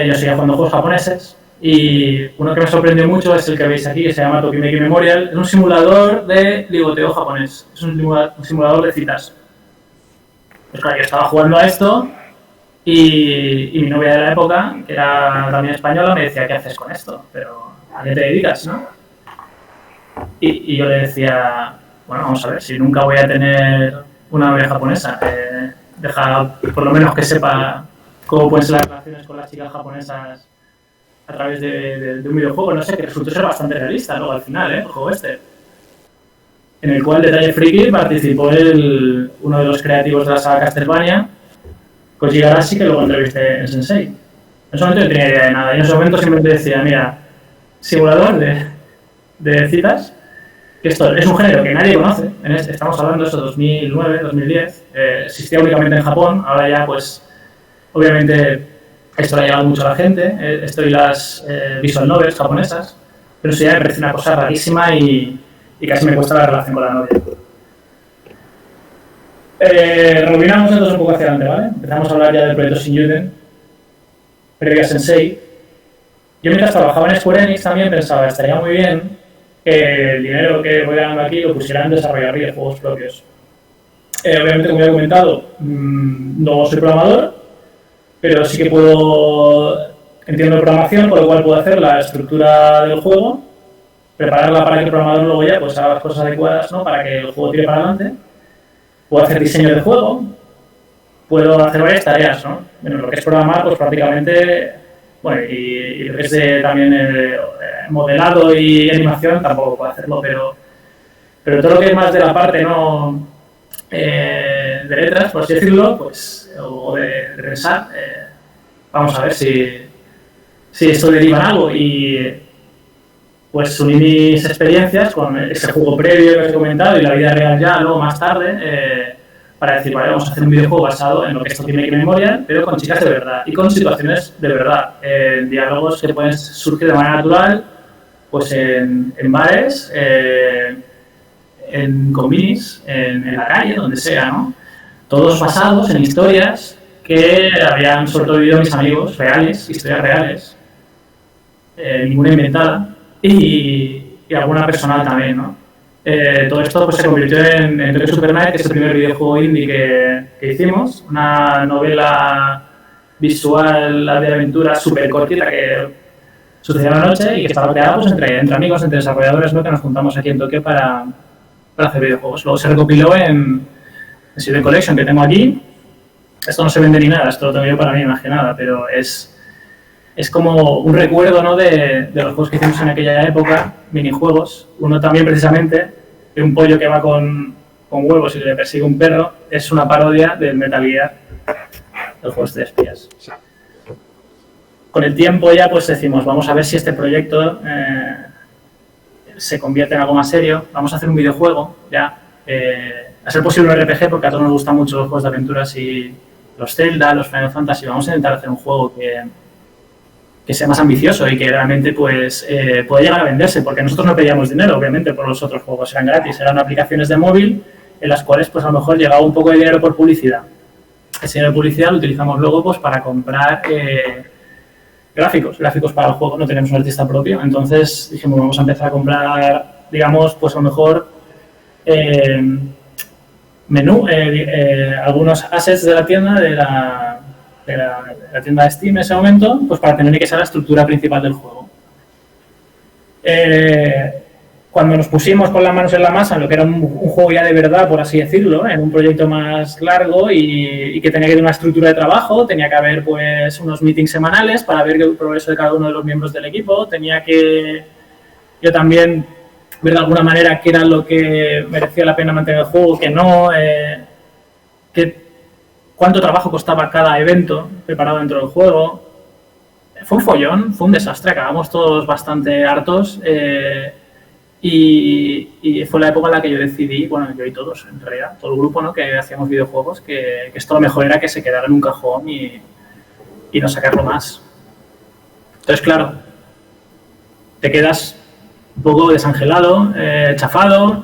yo seguía jugando juegos japoneses. Y uno que me sorprendió mucho es el que veis aquí, que se llama Tokimeki Memorial. Es un simulador de ligoteo japonés. Es un simulador de citas. Pues claro, yo estaba jugando a esto y mi novia de la época, que era también española, me decía, ¿qué haces con esto? Pero ¿a qué te dedicas, no? Y yo le decía, bueno, vamos a ver, si nunca voy a tener una novia japonesa, deja por lo menos que sepa cómo pueden ser las relaciones con las chicas japonesas a través de un videojuego, no sé, que resultó ser bastante realista luego al final, el juego este. En el cual, detalle friki, participó uno de los creativos de la saga Castlevania, Koji Igarashi, que luego entrevisté en Sensei. En ese momento no tenía idea de nada, y en ese momento simplemente decía, mira, simulador de citas, que esto es un género que nadie conoce, estamos hablando de eso, 2009, 2010, existía únicamente en Japón, ahora ya pues, obviamente, esto le ha llegado mucho a la gente, esto y las visual novels japonesas, pero eso ya me parece una cosa rarísima y casi me cuesta la relación con la novia. Rebobinamos entonces un poco hacia adelante, ¿vale? Empezamos a hablar ya del proyecto Shinyuden, previo a Sensei. Yo mientras trabajaba en Square Enix también pensaba, estaría muy bien que el dinero que voy ganando aquí lo pusiera en desarrollar videojuegos propios. Obviamente, como ya he comentado, no soy programador, pero sí que entiendo de programación, por lo cual puedo hacer la estructura del juego, prepararla para que el programador luego ya pues haga las cosas adecuadas, ¿no? Para que el juego tire para adelante. Puedo hacer diseño del juego, puedo hacer varias tareas, ¿no? Bueno, lo que es programar, pues prácticamente, bueno, y lo que es también modelado y animación tampoco puedo hacerlo, pero todo lo que es más de la parte, ¿no? De letras, por así decirlo, pues, o de pensar, vamos a ver si esto deriva en algo. Y pues uní mis experiencias con ese juego previo que os he comentado y la vida real ya, luego más tarde, para decir, vale, vamos a hacer un videojuego basado en lo que esto tiene que memoria, pero con chicas de verdad y con situaciones de verdad, diálogos que pueden surgir de manera natural, pues en bares, en combinis, en la calle, donde sea, ¿no? Todos basados en historias que habían sobrevivido mis amigos reales, historias reales, ninguna inventada, y alguna personal también, ¿no? Todo esto pues, se convirtió en Tokyo Super Night, que es el primer videojuego indie que hicimos, una novela visual de aventura súper cortita que sucedía una noche y que estaba creada pues, entre amigos, entre desarrolladores, ¿no? Que nos juntamos aquí en Tokio para hacer videojuegos. Luego se recopiló en Silver Collection, que tengo aquí. Esto no se vende ni nada, esto lo tengo yo para mí más que nada, pero es como un recuerdo, ¿no? de los juegos que hicimos en aquella época, minijuegos. Uno también precisamente, de un pollo que va con huevos y le persigue un perro, es una parodia del Metal Gear, el juego de espías. Sí. Con el tiempo ya pues decimos, vamos a ver si este proyecto se convierte en algo más serio, vamos a hacer un videojuego ya, a ser posible un RPG porque a todos nos gustan mucho los juegos de aventuras y los Zelda, los Final Fantasy, vamos a intentar hacer un juego que sea más ambicioso y que realmente pues pueda llegar a venderse, porque nosotros no pedíamos dinero, obviamente, por los otros juegos, eran gratis, eran aplicaciones de móvil en las cuales pues a lo mejor llegaba un poco de dinero por publicidad. ese dinero de publicidad lo utilizamos luego pues para comprar gráficos para el juego. No tenemos un artista propio, entonces dijimos vamos a empezar a comprar, digamos, pues a lo mejor algunos assets de la tienda, de la tienda de Steam en ese momento, pues para tener que ser la estructura principal del juego. Cuando nos pusimos con las manos en la masa en lo que era un juego ya de verdad, por así decirlo, en un proyecto más largo y que tenía que tener una estructura de trabajo, tenía que haber pues unos meetings semanales para ver el progreso de cada uno de los miembros del equipo, tenía que yo también ver de alguna manera qué era lo que merecía la pena mantener el juego, que no, cuánto trabajo costaba cada evento preparado dentro del juego. Fue un follón, fue un desastre, acabamos todos bastante hartos. Y fue la época en la que yo decidí, bueno, yo y todos, en realidad, todo el grupo, ¿no?, que hacíamos videojuegos, que esto lo mejor era que se quedara en un cajón y no sacarlo más. Entonces, claro, te quedas un poco desangelado, chafado,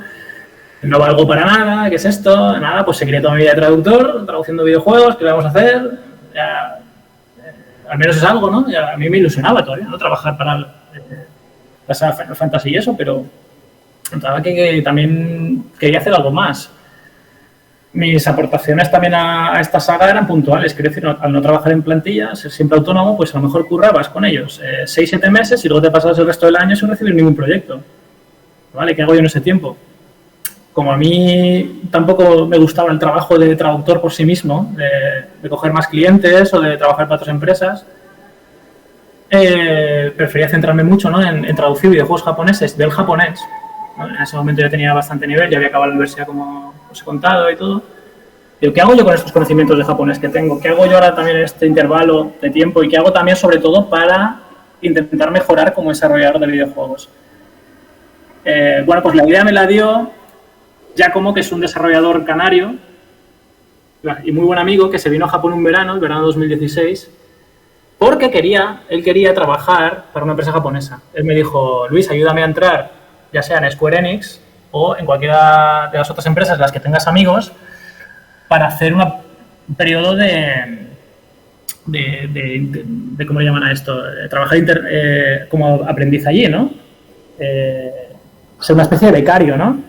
no valgo para nada, ¿qué es esto? Nada, pues seguiré toda mi vida de traductor, traduciendo videojuegos, ¿qué le vamos a hacer? Ya, al menos es algo, ¿no? Ya, a mí me ilusionaba todavía, ¿no?, trabajar para la saga Final Fantasy y eso, pero notaba que también quería hacer algo más. Mis aportaciones también a esta saga eran puntuales, quiero decir, al no trabajar en plantilla, ser siempre autónomo, pues a lo mejor currabas con ellos 6-7 meses y luego te pasabas el resto del año sin recibir ningún proyecto. ¿Vale? ¿Qué hago yo en ese tiempo? Como a mí tampoco me gustaba el trabajo de traductor por sí mismo, de coger más clientes o de trabajar para otras empresas, prefería centrarme mucho, ¿no?, en traducir videojuegos japoneses del japonés. En ese momento ya tenía bastante nivel, ya había acabado la universidad, como os he contado y todo. Digo, ¿qué hago yo con estos conocimientos de japonés que tengo? ¿Qué hago yo ahora también en este intervalo de tiempo? ¿Y qué hago también, sobre todo, para intentar mejorar como desarrollador de videojuegos? Bueno, pues la idea me la dio Giacomo, que es un desarrollador canario y muy buen amigo, que se vino a Japón un verano, el verano 2016, porque él quería trabajar para una empresa japonesa. Él me dijo, Luis, ayúdame a entrar, ya sea en Square Enix o en cualquiera de las otras empresas en las que tengas amigos, para hacer un periodo de ¿cómo le llaman a esto? Trabajar como aprendiz allí, ¿no? Ser una especie de becario, ¿no?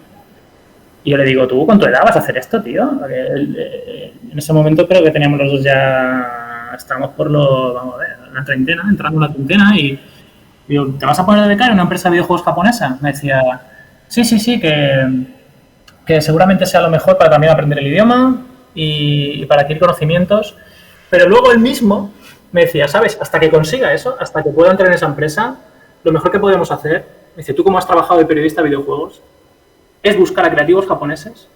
Y yo le digo, ¿tú con tu edad vas a hacer esto, tío? Porque en ese momento creo que teníamos los dos ya, estábamos por vamos a ver, la treintena, entrando en la treintena, y digo, ¿te vas a poner de becario en una empresa de videojuegos japonesa? Me decía, sí, que seguramente sea lo mejor para también aprender el idioma y para adquirir conocimientos. Pero luego él mismo me decía, ¿sabes? Hasta que consiga eso, hasta que pueda entrar en esa empresa, lo mejor que podemos hacer, me dice, tú como has trabajado de periodista de videojuegos, es buscar a creativos japoneses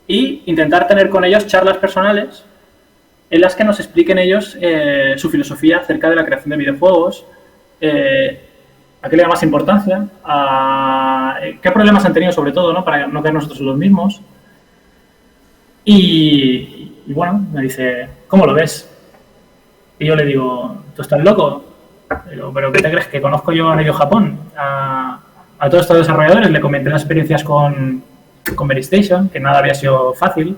y intentar tener con ellos charlas personales en las que nos expliquen ellos su filosofía acerca de la creación de videojuegos, a qué le da más importancia, a qué problemas han tenido sobre todo, ¿no?, para no caer nosotros los mismos. Y bueno, me dice, ¿cómo lo ves? Y yo le digo, ¿tú estás loco? Digo, ¿pero qué te crees? ¿Que conozco yo a medio Japón? A todos estos desarrolladores le comenté las experiencias con Mary Station, que nada había sido fácil.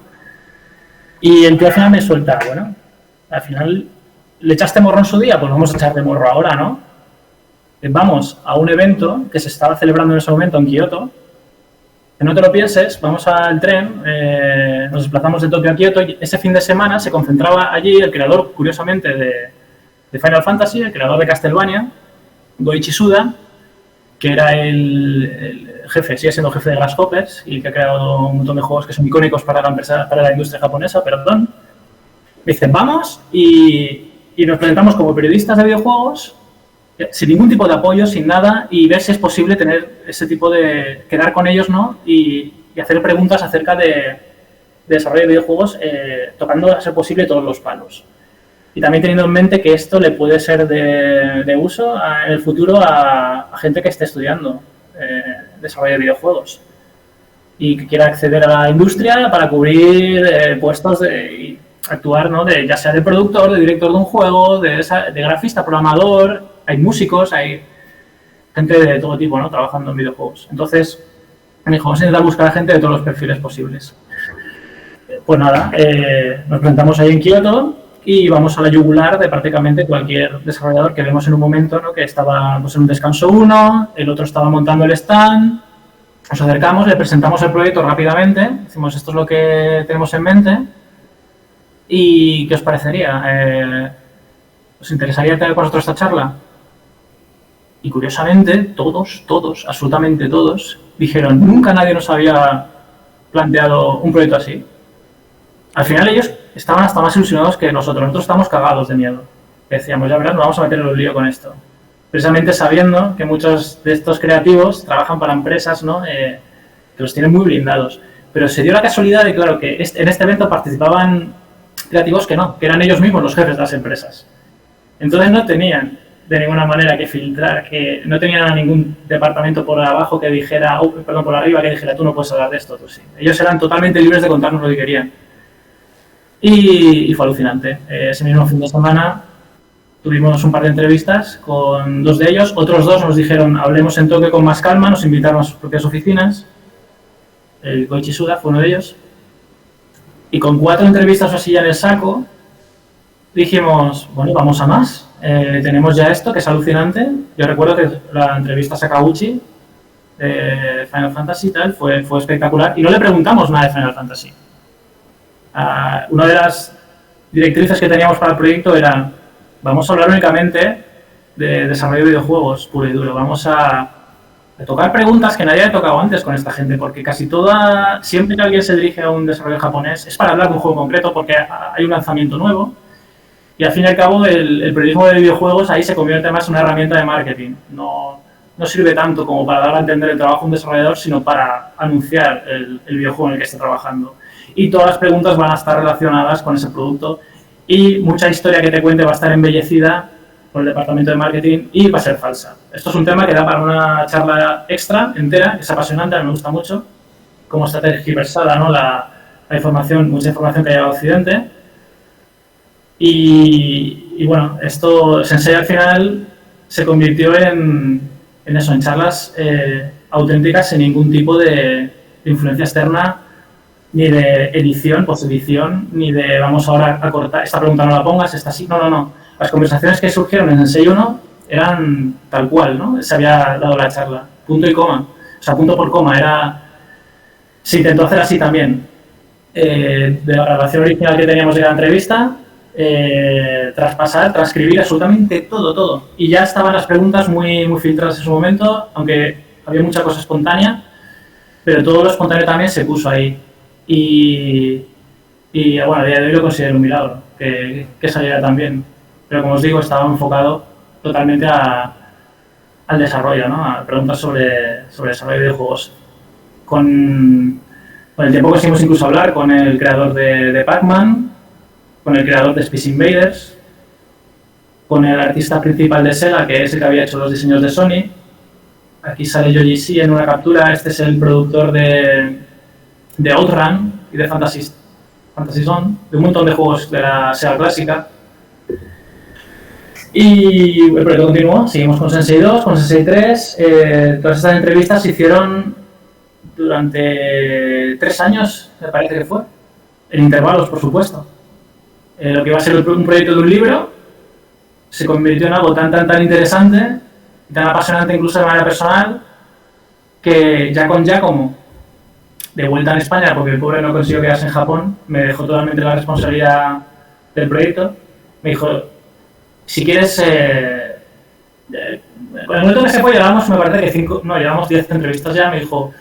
Y el tío al final me suelta, bueno, al final le echaste morro en su día, pues vamos a echarle morro ahora, ¿no? Vamos a un evento que se estaba celebrando en ese momento en Kioto, que no te lo pienses, vamos al tren, nos desplazamos de Tokio a Kioto y ese fin de semana se concentraba allí el creador, curiosamente, de Final Fantasy, el creador de Castlevania, Goichi Suda, que era el jefe, sigue siendo jefe de Grasshoppers y que ha creado un montón de juegos que son icónicos para la empresa, para la industria japonesa, perdón. Me dicen, vamos, y nos presentamos como periodistas de videojuegos, sin ningún tipo de apoyo, sin nada, y ver si es posible tener ese tipo de quedar con ellos, ¿no? Y hacer preguntas acerca de desarrollo de videojuegos, tocando a ser posible todos los palos. Y también teniendo en mente que esto le puede ser de uso en el futuro a gente que esté estudiando desarrollo de videojuegos y que quiera acceder a la industria para cubrir puestos y actuar, ¿no?, ya sea de productor, de director de un juego, de grafista, programador. Hay músicos, hay gente de todo tipo, ¿no?, trabajando en videojuegos. Entonces, me dijo, vamos a intentar buscar a gente de todos los perfiles posibles. Pues nada, nos presentamos ahí en Kioto y vamos a la yugular de prácticamente cualquier desarrollador que vemos en un momento, ¿no? Que estaba pues, en un descanso uno, el otro estaba montando el stand, nos acercamos, le presentamos el proyecto rápidamente, decimos esto es lo que tenemos en mente y ¿qué os parecería? ¿Os interesaría tener con nosotros esta charla? Y curiosamente, todos, absolutamente todos, dijeron, nunca nadie nos había planteado un proyecto así. Al final ellos estaban hasta más ilusionados que nosotros estamos cagados de miedo. Decíamos, ya verás, nos vamos a meter en un lío con esto. Precisamente sabiendo que muchos de estos creativos trabajan para empresas, ¿no? Que los tienen muy blindados. Pero se dio la casualidad de, claro, que en este evento participaban creativos que eran ellos mismos los jefes de las empresas. Entonces no tenían de ninguna manera que filtrar, que no tenían a ningún departamento por abajo que dijera, por arriba que dijera, tú no puedes hablar de esto, tú sí. Ellos eran totalmente libres de contarnos lo que querían. Y fue alucinante. Ese mismo fin de semana tuvimos un par de entrevistas con 2 de ellos. Otros 2 nos dijeron, hablemos en Tokio con más calma, nos invitaron a sus propias oficinas. El Koichi Suda fue uno de ellos. Y con 4 entrevistas o así ya en el saco, dijimos, bueno, vamos a más. Tenemos ya esto, que es alucinante. Yo recuerdo que la entrevista a Sakaguchi de Final Fantasy y tal fue espectacular. Y no le preguntamos nada de Final Fantasy. Una de las directrices que teníamos para el proyecto era, vamos a hablar únicamente de desarrollo de videojuegos puro y duro. Vamos a tocar preguntas que nadie había tocado antes con esta gente, porque siempre que alguien se dirige a un desarrollo japonés es para hablar de un juego concreto, porque hay un lanzamiento nuevo. Y al fin y al cabo el periodismo de videojuegos ahí se convierte más en una herramienta de marketing. No sirve tanto como para dar a entender el trabajo de un desarrollador, sino para anunciar el videojuego en el que está trabajando. Y todas las preguntas van a estar relacionadas con ese producto y mucha historia que te cuente va a estar embellecida por el departamento de marketing y va a ser falsa. Esto es un tema que da para una charla extra, entera, que es apasionante, a mí me gusta mucho, cómo está tergiversada, ¿no? la información, mucha información que ha llegado a Occidente. Y bueno, esto Sensei al final se convirtió en eso, en charlas auténticas sin ningún tipo de influencia externa, ni de edición, posedición, ni de vamos ahora a cortar, esta pregunta no la pongas, esta sí, no. Las conversaciones que surgieron en Sensei 1 eran tal cual, ¿no? Se había dado la charla, punto y coma, o sea, punto por coma, se intentó hacer así también. De la grabación original que teníamos de la entrevista, transcribir absolutamente todo. Y ya estaban las preguntas muy, muy filtradas en su momento, aunque había mucha cosa espontánea, pero todo lo espontáneo también se puso ahí. Y bueno, a día de hoy lo considero un milagro que saliera tan bien. Pero como os digo, estaba enfocado totalmente al desarrollo, ¿no? A preguntas sobre desarrollo de videojuegos. Con el tiempo conseguimos incluso hablar con el creador de Pac-Man, con el creador de Space Invaders, con el artista principal de Sega, que es el que había hecho los diseños de Sony. Aquí sale Yoji C en una captura. Este es el productor de Outrun y de Fantasy Zone, de un montón de juegos de la Sega clásica. Y el proyecto continuó, seguimos con Sensei 2, con Sensei 3. Todas estas entrevistas se hicieron durante 3 años, me parece que fue, en intervalos, por supuesto. Lo que iba a ser un proyecto de un libro se convirtió en algo tan interesante, tan apasionante incluso de manera personal, que ya con Giacomo, de vuelta en España, porque el pobre no consiguió quedarse en Japón, me dejó totalmente la responsabilidad del proyecto. Me dijo, si quieres, en el momento que se fue llevamos, me parece que llevamos 10 entrevistas ya, me dijo,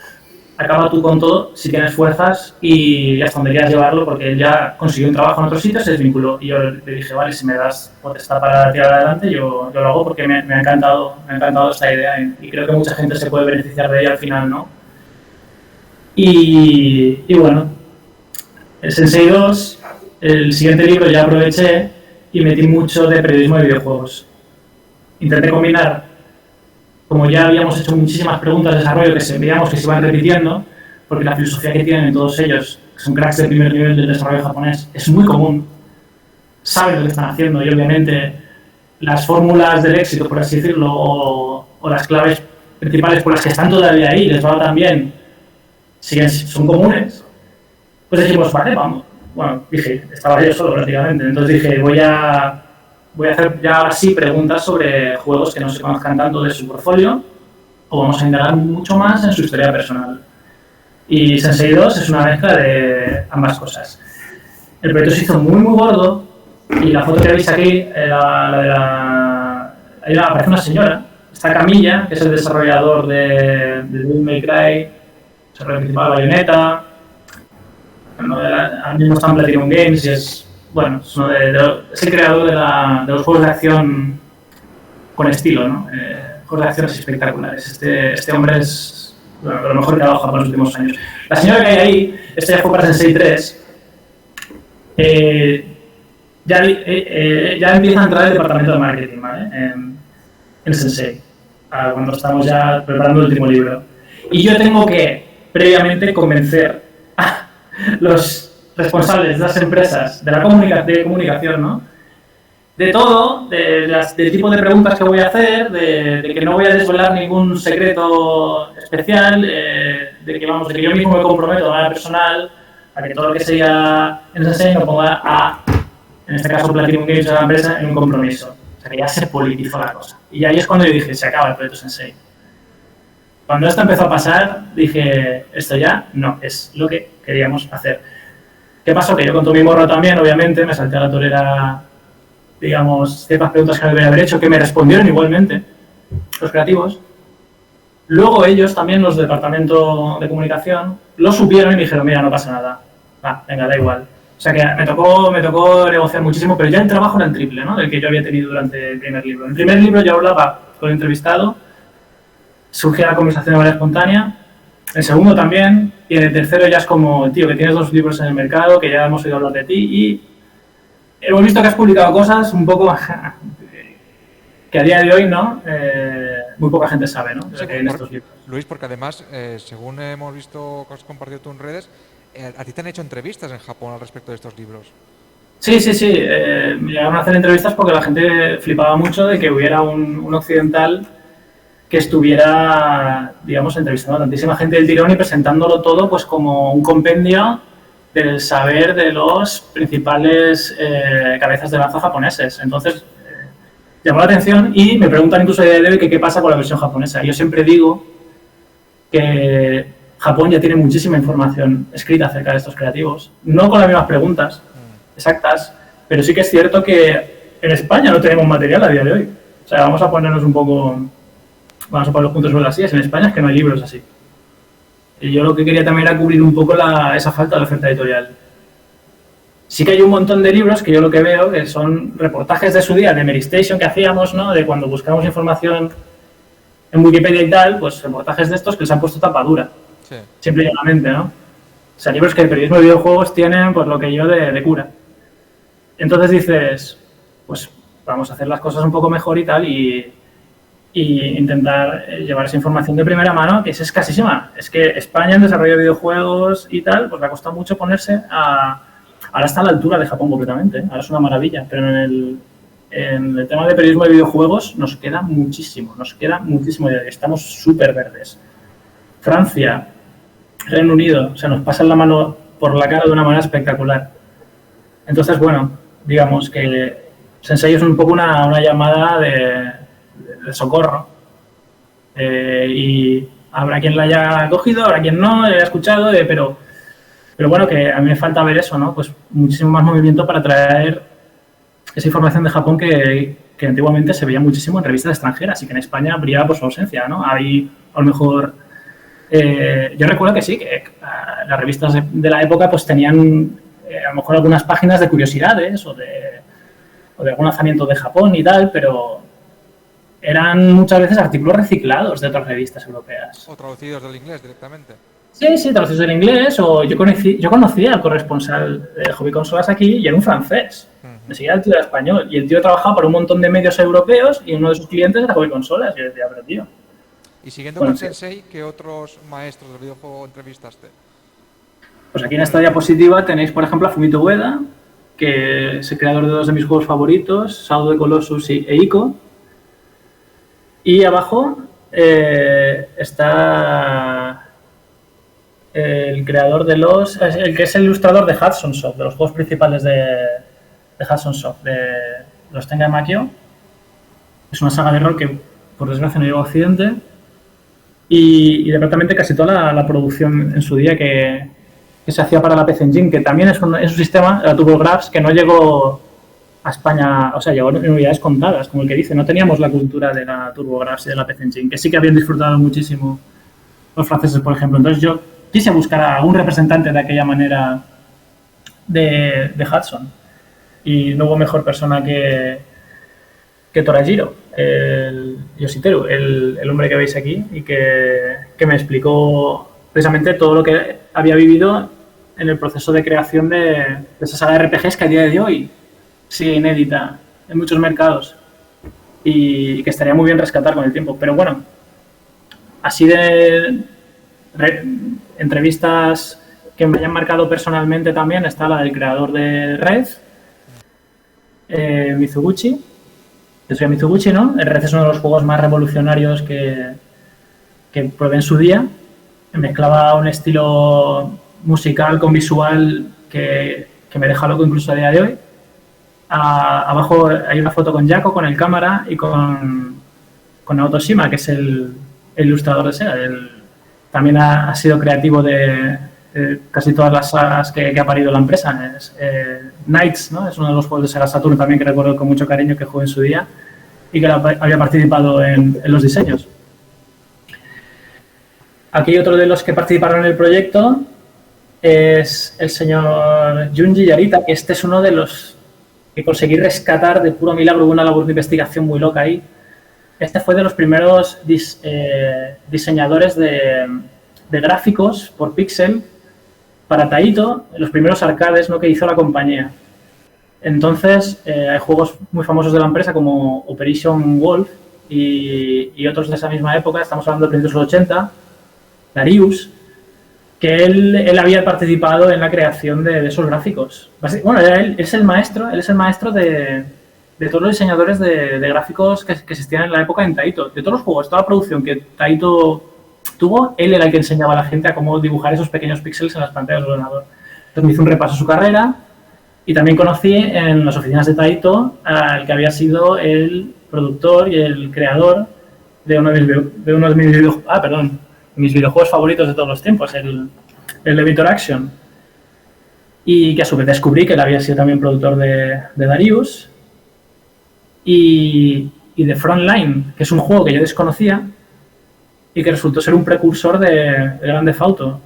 acaba tú con todo, si tienes fuerzas y hasta donde quieras llevarlo, porque él ya consiguió un trabajo en otro sitio, se desvinculó. Y yo le dije, vale, si me das potestad para tirar adelante, yo lo hago porque me ha encantado esta idea y creo que mucha gente se puede beneficiar de ella al final, ¿no? Y bueno, el Sensei 2, el siguiente libro ya aproveché y metí mucho de periodismo de videojuegos. Intenté combinar, como ya habíamos hecho muchísimas preguntas de desarrollo que veíamos que se iban repitiendo, porque la filosofía que tienen todos ellos, que son cracks de primer nivel del desarrollo japonés, es muy común. Saben lo que están haciendo y obviamente las fórmulas del éxito, por así decirlo, o las claves principales por las que están todavía ahí, les va tan bien, son comunes. Pues dijimos, vale, vamos. Bueno, dije, estaba yo solo prácticamente, entonces dije, voy a hacer ya así preguntas sobre juegos que no se conozcan tanto de su portfolio, o vamos a indagar mucho más en su historia personal. Y Sensei 2 es una mezcla de ambas cosas. El proyecto se hizo muy, muy gordo, y la foto que veis aquí, ahí aparece una señora, está Camilla, que es el desarrollador de Devil May Cry, desarrollador principal de Bayonetta. Ahora mismo está en Platinum Games y es el creador de los juegos de acción con estilo, ¿no? Juegos de acción espectaculares. Este hombre es de lo mejor que ha dado Japón en los últimos años. La señora que hay ahí, esta ya fue para Sensei 3, ya empieza a entrar el departamento de marketing, ¿vale? En Sensei, cuando estamos ya preparando el último libro. Y yo tengo que previamente convencer a los responsables de las empresas de la comunicación, ¿no? De todo, del tipo de preguntas que voy a hacer, de que no voy a desvelar ningún secreto especial, de que yo mismo me comprometo de manera personal a que todo lo que sea en Sensei lo ponga en este caso Platinum Games de la empresa, en un compromiso. O sea, que ya se politizó la cosa. Y ahí es cuando yo dije, se acaba el proyecto Sensei. Cuando esto empezó a pasar, dije, esto ya no es lo que queríamos hacer. ¿Qué pasó? Que yo con todo mi morro también, obviamente, me salté a la torera, digamos, ciertas preguntas que no debería haber hecho, que me respondieron igualmente los creativos. Luego ellos, también los del departamento de comunicación, lo supieron y me dijeron, mira, no pasa nada. Venga, da igual. O sea que me tocó negociar muchísimo, pero ya el trabajo era el triple, ¿no? Del que yo había tenido durante el primer libro. En el primer libro yo hablaba con el entrevistado, surge la conversación de manera espontánea. El segundo también, y en el tercero ya es como, tío, que tienes 2 libros en el mercado, que ya hemos oído hablar de ti, y hemos visto que has publicado cosas un poco que a día de hoy, ¿no? Muy poca gente sabe, ¿no? Sí, en estos libros. Luis, porque además, según hemos visto que has compartido tú en redes, a ti te han hecho entrevistas en Japón al respecto de estos libros. Sí. Me llegaron a hacer entrevistas porque la gente flipaba mucho de que hubiera un occidental que estuviera, digamos, entrevistando a tantísima gente del tirón y presentándolo todo pues como un compendio del saber de los principales cabezas de lanza japoneses. Entonces, llamó la atención y me preguntan incluso a día de hoy que qué pasa con la versión japonesa. Yo siempre digo que Japón ya tiene muchísima información escrita acerca de estos creativos, no con las mismas preguntas exactas, pero sí que es cierto que en España no tenemos material a día de hoy. O sea, vamos a poner los puntos sobre las sillas. En España es que no hay libros así. Y yo lo que quería también era cubrir un poco esa falta de oferta editorial. Sí que hay un montón de libros que yo lo que veo que son reportajes de su día, de Meristation que hacíamos, ¿no? De cuando buscamos información en Wikipedia y tal, pues reportajes de estos que les han puesto tapa dura. Sí. Simple y llanamente, ¿no? O sea, libros que el periodismo de videojuegos tienen, pues lo que yo de cura. Entonces dices, pues vamos a hacer las cosas un poco mejor y tal, y intentar llevar esa información de primera mano, que es escasísima. Es que España en desarrollo de videojuegos y tal, pues le ha costado mucho ponerse ahora está a la altura de Japón completamente, ahora es una maravilla, pero en el tema de periodismo de videojuegos nos queda muchísimo, estamos súper verdes. Francia, Reino Unido, o sea, nos pasan la mano por la cara de una manera espectacular. Entonces, bueno, digamos que Sensei es un poco una llamada de socorro, y habrá quien la haya cogido, habrá quien no, la haya escuchado, pero bueno, que a mí me falta ver eso, ¿no? Pues muchísimo más movimiento para traer esa información de Japón que antiguamente se veía muchísimo en revistas extranjeras y que en España brillaba por su ausencia, ¿no? Ahí, a lo mejor, yo recuerdo que sí, que las revistas de la época pues tenían a lo mejor algunas páginas de curiosidades o de algún lanzamiento de Japón y tal, pero eran muchas veces artículos reciclados de otras revistas europeas. O traducidos del inglés directamente. Sí, traducidos del inglés, o yo conocía al corresponsal de Hobby Consolas aquí y era un francés. Me seguía el tío de español y el tío trabajaba para un montón de medios europeos y uno de sus clientes era Hobby Consolas. Y yo decía, pero tío. Y siguiendo con Sensei, ¿qué otros maestros del videojuego entrevistaste? Pues aquí en esta diapositiva tenéis, por ejemplo, a Fumito Ueda, que es el creador de 2 de mis juegos favoritos, Shadow of the Colossus e Ico. Y abajo está el creador de el que es el ilustrador de Hudson Soft, de los juegos principales de Hudson Soft, de los Tengai Makio. Es una saga de rol que, por desgracia, no llegó a Occidente. Y de prácticamente casi toda la producción en su día que se hacía para la PC Engine, que también es un sistema, la TurboGrafx, que no llegó a España, o sea, llegó en unidades contadas, como el que dice. No teníamos la cultura de la TurboGrafx y de la PC Engine, que sí que habían disfrutado muchísimo los franceses, por ejemplo. Entonces yo quise buscar a algún representante de aquella manera de Hudson. Y no hubo mejor persona que Torajiro, el Yoshiteru, el hombre que veis aquí, y que me explicó precisamente todo lo que había vivido en el proceso de creación de esa saga de RPGs que a día de hoy sigue inédita en muchos mercados y que estaría muy bien rescatar con el tiempo. Pero bueno, así de entrevistas que me hayan marcado personalmente también está la del creador de Red, Mizuguchi. Tetsuya Mizuguchi, ¿no? El Red es uno de los juegos más revolucionarios que probé en su día. Mezclaba un estilo musical con visual que me deja loco incluso a día de hoy. Abajo hay una foto con Yako, con el cámara, y con Naoto Shima, que es el ilustrador de Sega. También ha sido creativo de casi todas las sagas que ha parido la empresa. Knights, ¿no? Es uno de los juegos de Sega Saturn también que recuerdo con mucho cariño, que jugué en su día y que había participado en los diseños. Aquí otro de los que participaron en el proyecto es el señor Junji Yarita, que este es uno de los que conseguí rescatar de puro milagro. Hubo una labor de investigación muy loca ahí. Este fue de los primeros diseñadores de gráficos por píxel para Taito, los primeros arcades, ¿no?, que hizo la compañía. Entonces, hay juegos muy famosos de la empresa como Operation Wolf y otros de esa misma época, estamos hablando de principios de los 80, Darius, que él había participado en la creación de esos gráficos. Bueno, él es el maestro de todos los diseñadores de gráficos que existían en la época en Taito. De todos los juegos, toda la producción que Taito tuvo, él era el que enseñaba a la gente a cómo dibujar esos pequeños píxeles en las pantallas del ordenador. Entonces me hizo un repaso a su carrera y también conocí en las oficinas de Taito al que había sido el productor y el creador de uno de mis videojuegos favoritos de todos los tiempos, el de Victor Action. Y que a su vez descubrí que él había sido también productor de Darius y de Frontline, que es un juego que yo desconocía y que resultó ser un precursor de Grand Theft Auto.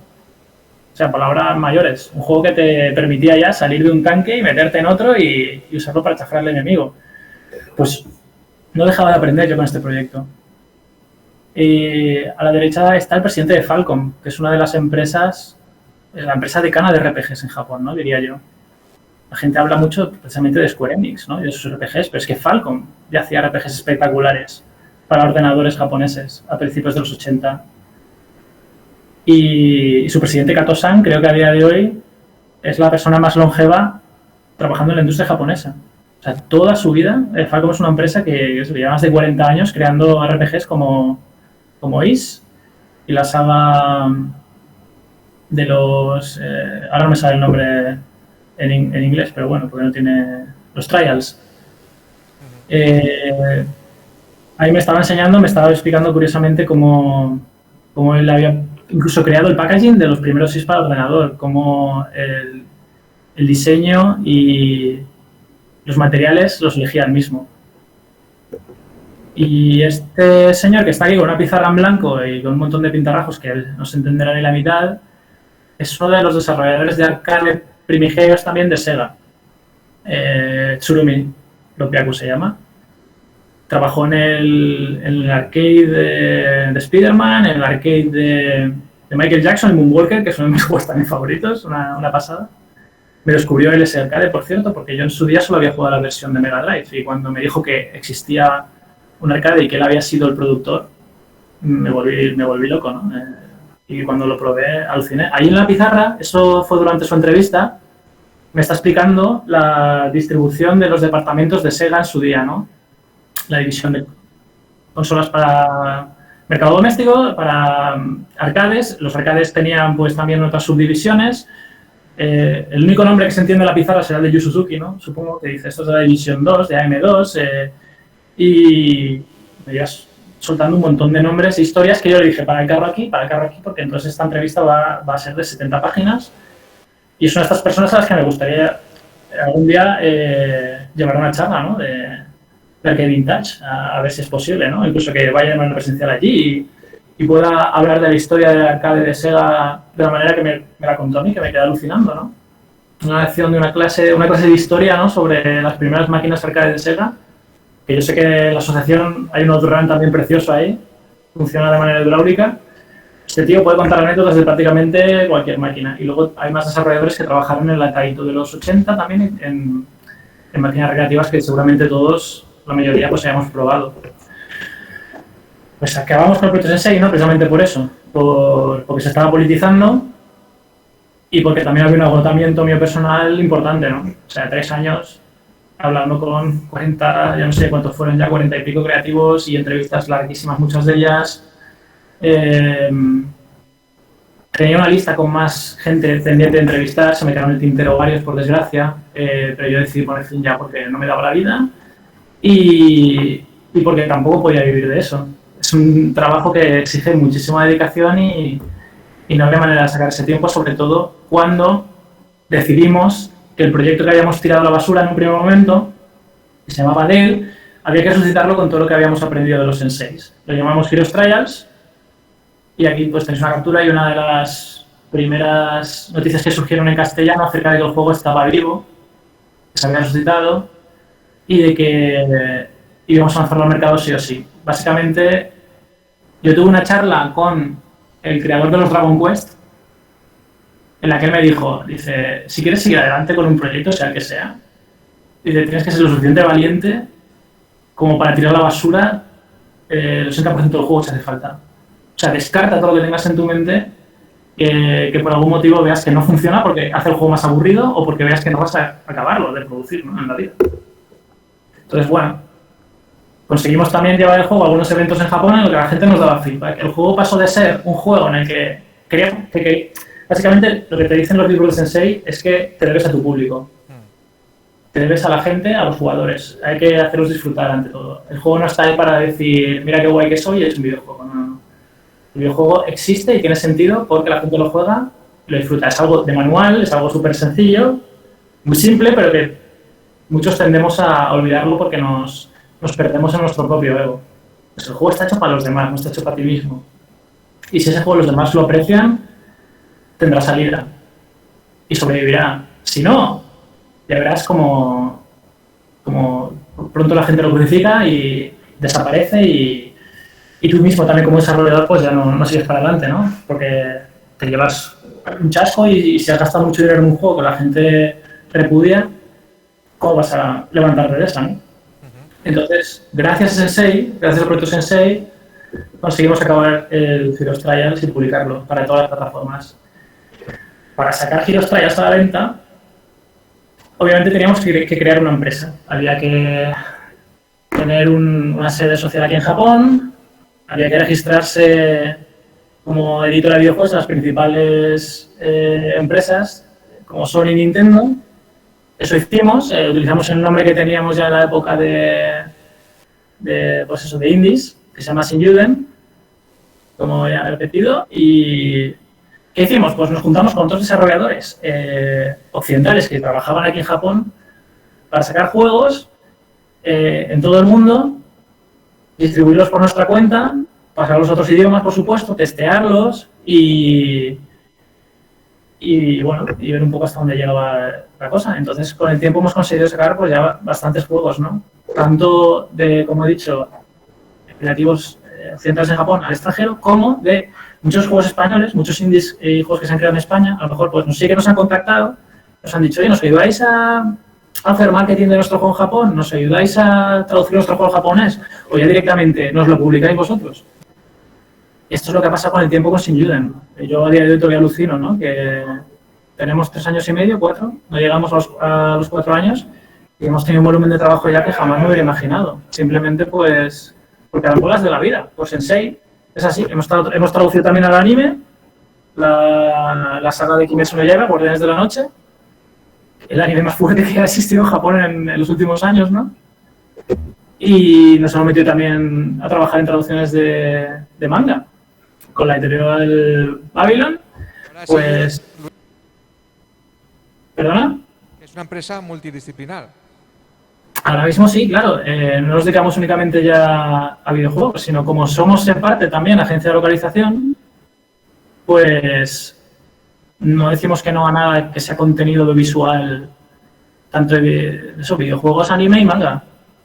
O sea, palabras mayores. Un juego que te permitía ya salir de un tanque y meterte en otro y usarlo para chafar al enemigo. Pues no dejaba de aprender yo con este proyecto. A la derecha está el presidente de Falcom, que es una de las empresas, la empresa decana de RPGs en Japón, ¿no?, diría yo. La gente habla mucho precisamente de Square Enix, ¿no?, y de sus RPGs, pero es que Falcom ya hacía RPGs espectaculares para ordenadores japoneses a principios de los 80. Y su presidente Kato-san, creo que a día de hoy es la persona más longeva trabajando en la industria japonesa. O sea, toda su vida, Falcom es una empresa que lleva más de 40 años creando RPGs como Is y la saga de los... ahora no me sale el nombre en inglés, pero bueno, porque no tiene... Los Trials. Ahí me estaba explicando curiosamente cómo él había incluso creado el packaging de los primeros Is para el ordenador, cómo el diseño y los materiales los elegía él mismo. Y este señor que está aquí con una pizarra en blanco y con un montón de pintarrajos que no se entenderá ni la mitad, es uno de los desarrolladores de arcade primigenios también de Sega. Tsurumi Lopiaku se llama. Trabajó en el arcade de Spider-Man, en el arcade de Michael Jackson, el Moonwalker, que es uno de mis juegos también favoritos, una pasada. Me descubrió el S-Arcade, por cierto, porque yo en su día solo había jugado la versión de Mega Drive, y cuando me dijo que existía un arcade y que él había sido el productor, me volví loco, ¿no? Y cuando lo probé, aluciné. Ahí en la pizarra, eso fue durante su entrevista, me está explicando la distribución de los departamentos de Sega en su día, ¿no? La división de consolas para Mercado doméstico para arcades. Los arcades tenían pues también otras subdivisiones. El único nombre que se entiende en la pizarra será el de Yu Suzuki, ¿no? Supongo que dice, esto es de la División 2, de AM2, y me ibas soltando un montón de nombres e historias que yo le dije, para el carro aquí, porque entonces esta entrevista va a ser de 70 páginas y son estas personas a las que me gustaría algún día llevar una charla, ¿no? De Arcade Vintage, a ver si es posible, ¿no? Incluso que vaya de manera presencial allí y pueda hablar de la historia del arcade de Sega de la manera que me la contó a mí, que me quedé alucinando, ¿no? Una lección de una clase de historia, ¿no? Sobre las primeras máquinas arcade de Sega, que yo sé que en la asociación hay un otro run también precioso ahí, funciona de manera hidráulica. Este tío puede contar anécdotas de prácticamente cualquier máquina. Y luego hay más desarrolladores que trabajaron en el arcadito de los 80 también, en máquinas recreativas que seguramente todos, la mayoría, pues hayamos probado. Pues acabamos con el proyecto Sensei, ¿no? Precisamente por eso, porque se estaba politizando y porque también había un agotamiento mío personal importante, ¿no? O sea, 3 años hablando con 40, ya no sé cuántos fueron ya, 40 y pico creativos y entrevistas larguísimas, muchas de ellas. Tenía una lista con más gente pendiente de entrevistar, se me quedaron en el tintero varios, por desgracia, pero yo decidí poner fin ya porque no me daba la vida y porque tampoco podía vivir de eso. Es un trabajo que exige muchísima dedicación y no había manera de sacar ese tiempo, sobre todo cuando decidimos que el proyecto que habíamos tirado a la basura en un primer momento, que se llamaba Dell, había que resucitarlo con todo lo que habíamos aprendido de los senseis. Lo llamamos Heroes Trials y aquí pues tenéis una captura y una de las primeras noticias que surgieron en castellano acerca de que el juego estaba vivo, que se había resucitado y de que íbamos a lanzarlo al mercado sí o sí. Básicamente, yo tuve una charla con el creador de los Dragon Quest, en la que él me dijo, dice, si quieres seguir adelante con un proyecto, sea el que sea, dice, tienes que ser lo suficiente valiente como para tirar a la basura el 80% del juego si hace falta. O sea, descarta todo lo que tengas en tu mente que por algún motivo veas que no funciona porque hace el juego más aburrido o porque veas que no vas a acabarlo de producir, ¿no? En la vida. Entonces, bueno, conseguimos también llevar el juego a algunos eventos en Japón en los que la gente nos daba feedback. El juego pasó de ser un juego en el que queríamos que básicamente lo que te dicen los libros de Sensei es que te debes a tu público. Te debes a la gente, a los jugadores. Hay que hacerlos disfrutar ante todo. El juego no está ahí para decir, mira qué guay que soy, es un videojuego. No, no. El videojuego existe y tiene sentido porque la gente lo juega y lo disfruta. Es algo de manual, es algo súper sencillo, muy simple, pero que muchos tendemos a olvidarlo porque nos perdemos en nuestro propio ego. Pues el juego está hecho para los demás, no está hecho para ti mismo. Y si ese juego los demás lo aprecian, tendrá salida y sobrevivirá. Si no, ya verás como pronto la gente lo crucifica y desaparece y tú mismo también como desarrollador pues ya no sigues para adelante, ¿no? Porque te llevas un chasco y si has gastado mucho dinero en un juego que la gente repudia, ¿cómo vas a levantarte de esa, no? Entonces, gracias a Sensei, gracias al proyecto Sensei, conseguimos acabar el Heroes Trials y publicarlo para todas las plataformas. Para sacar Heroes Trials a la venta, obviamente teníamos que crear una empresa. Había que tener una sede social aquí en Japón, había que registrarse como editora de videojuegos en las principales empresas como Sony y Nintendo. Eso hicimos, utilizamos el nombre que teníamos ya en la época de indies, que se llama Shinjuden, como ya he repetido, y ¿qué hicimos? Pues nos juntamos con otros desarrolladores occidentales que trabajaban aquí en Japón para sacar juegos en todo el mundo, distribuirlos por nuestra cuenta, pasarlos a otros idiomas, por supuesto, testearlos y bueno, y ver un poco hasta dónde llegaba la cosa. Entonces, con el tiempo hemos conseguido sacar pues ya bastantes juegos, ¿no? Tanto de, como he dicho, creativos occidentales en Japón al extranjero, como de muchos juegos españoles, muchos indies y juegos que se han creado en España. A lo mejor pues sí que nos han contactado, nos han dicho, oye, ¿nos ayudáis a hacer marketing de nuestro juego en Japón? ¿Nos ayudáis a traducir nuestro juego al japonés? O ya directamente nos lo publicáis vosotros. Esto es lo que ha pasado con el tiempo con Shinjuden. Yo a día de hoy todavía alucino, ¿no? Que tenemos 3 años y medio, 4, no llegamos a los 4 años y hemos tenido un volumen de trabajo ya que jamás me hubiera imaginado. Simplemente pues porque las bolas de la vida, por Sensei, Es así, hemos traducido también al anime la saga de Kimetsu no Yaiba, Guardianes de la Noche, el anime más fuerte que ha existido en Japón en los últimos años, ¿no? Y nos hemos metido también a trabajar en traducciones de manga, con la editorial Babylon, pues... ¿Perdona? Es una empresa multidisciplinar. Ahora mismo sí, claro. No nos dedicamos únicamente ya a videojuegos, sino como somos en parte también agencia de localización, pues no decimos que no a nada que sea contenido audiovisual, tanto de eso, videojuegos, anime y manga.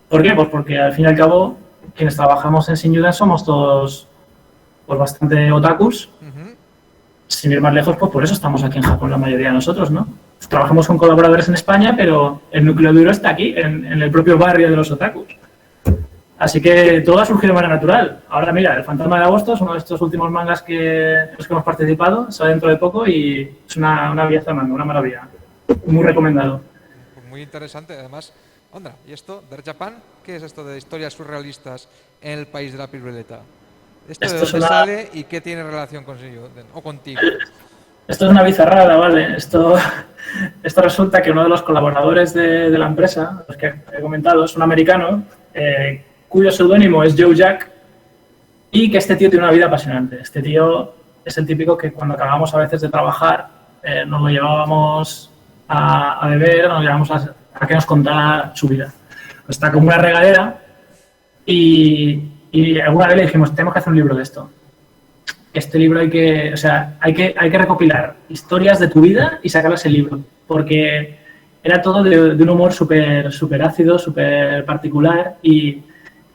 ¿Por qué? Pues porque al fin y al cabo quienes trabajamos en Shin somos todos pues bastante otakus. Sin ir más lejos, pues por eso estamos aquí en Japón la mayoría de nosotros, ¿no? Trabajamos con colaboradores en España, pero el núcleo duro está aquí, en el propio barrio de los otakus. Así que todo ha surgido de manera natural. Ahora mira, El Fantasma de Agosto es uno de estos últimos mangas en los que hemos participado, sale dentro de poco y es una belleza de manga, una maravilla. Muy recomendado. Pues muy interesante, además. Onda, ¿y esto? ¿Der Japan? ¿Qué es esto de historias surrealistas en el país de la piruleta? ¿Esto de dónde sale y qué tiene relación con o contigo? Esto es una bizarrada, ¿vale? Esto resulta que uno de los colaboradores de la empresa, los que he comentado, es un americano cuyo seudónimo es Joe Jack y que este tío tiene una vida apasionante. Este tío es el típico que cuando acabamos a veces de trabajar nos lo llevábamos a beber, nos llevábamos a que nos contara su vida. Está como una regadera y alguna vez le dijimos, tenemos que hacer un libro de esto. Este libro hay que recopilar historias de tu vida y sacarlas en libro, porque era todo de un humor súper ácido, súper particular y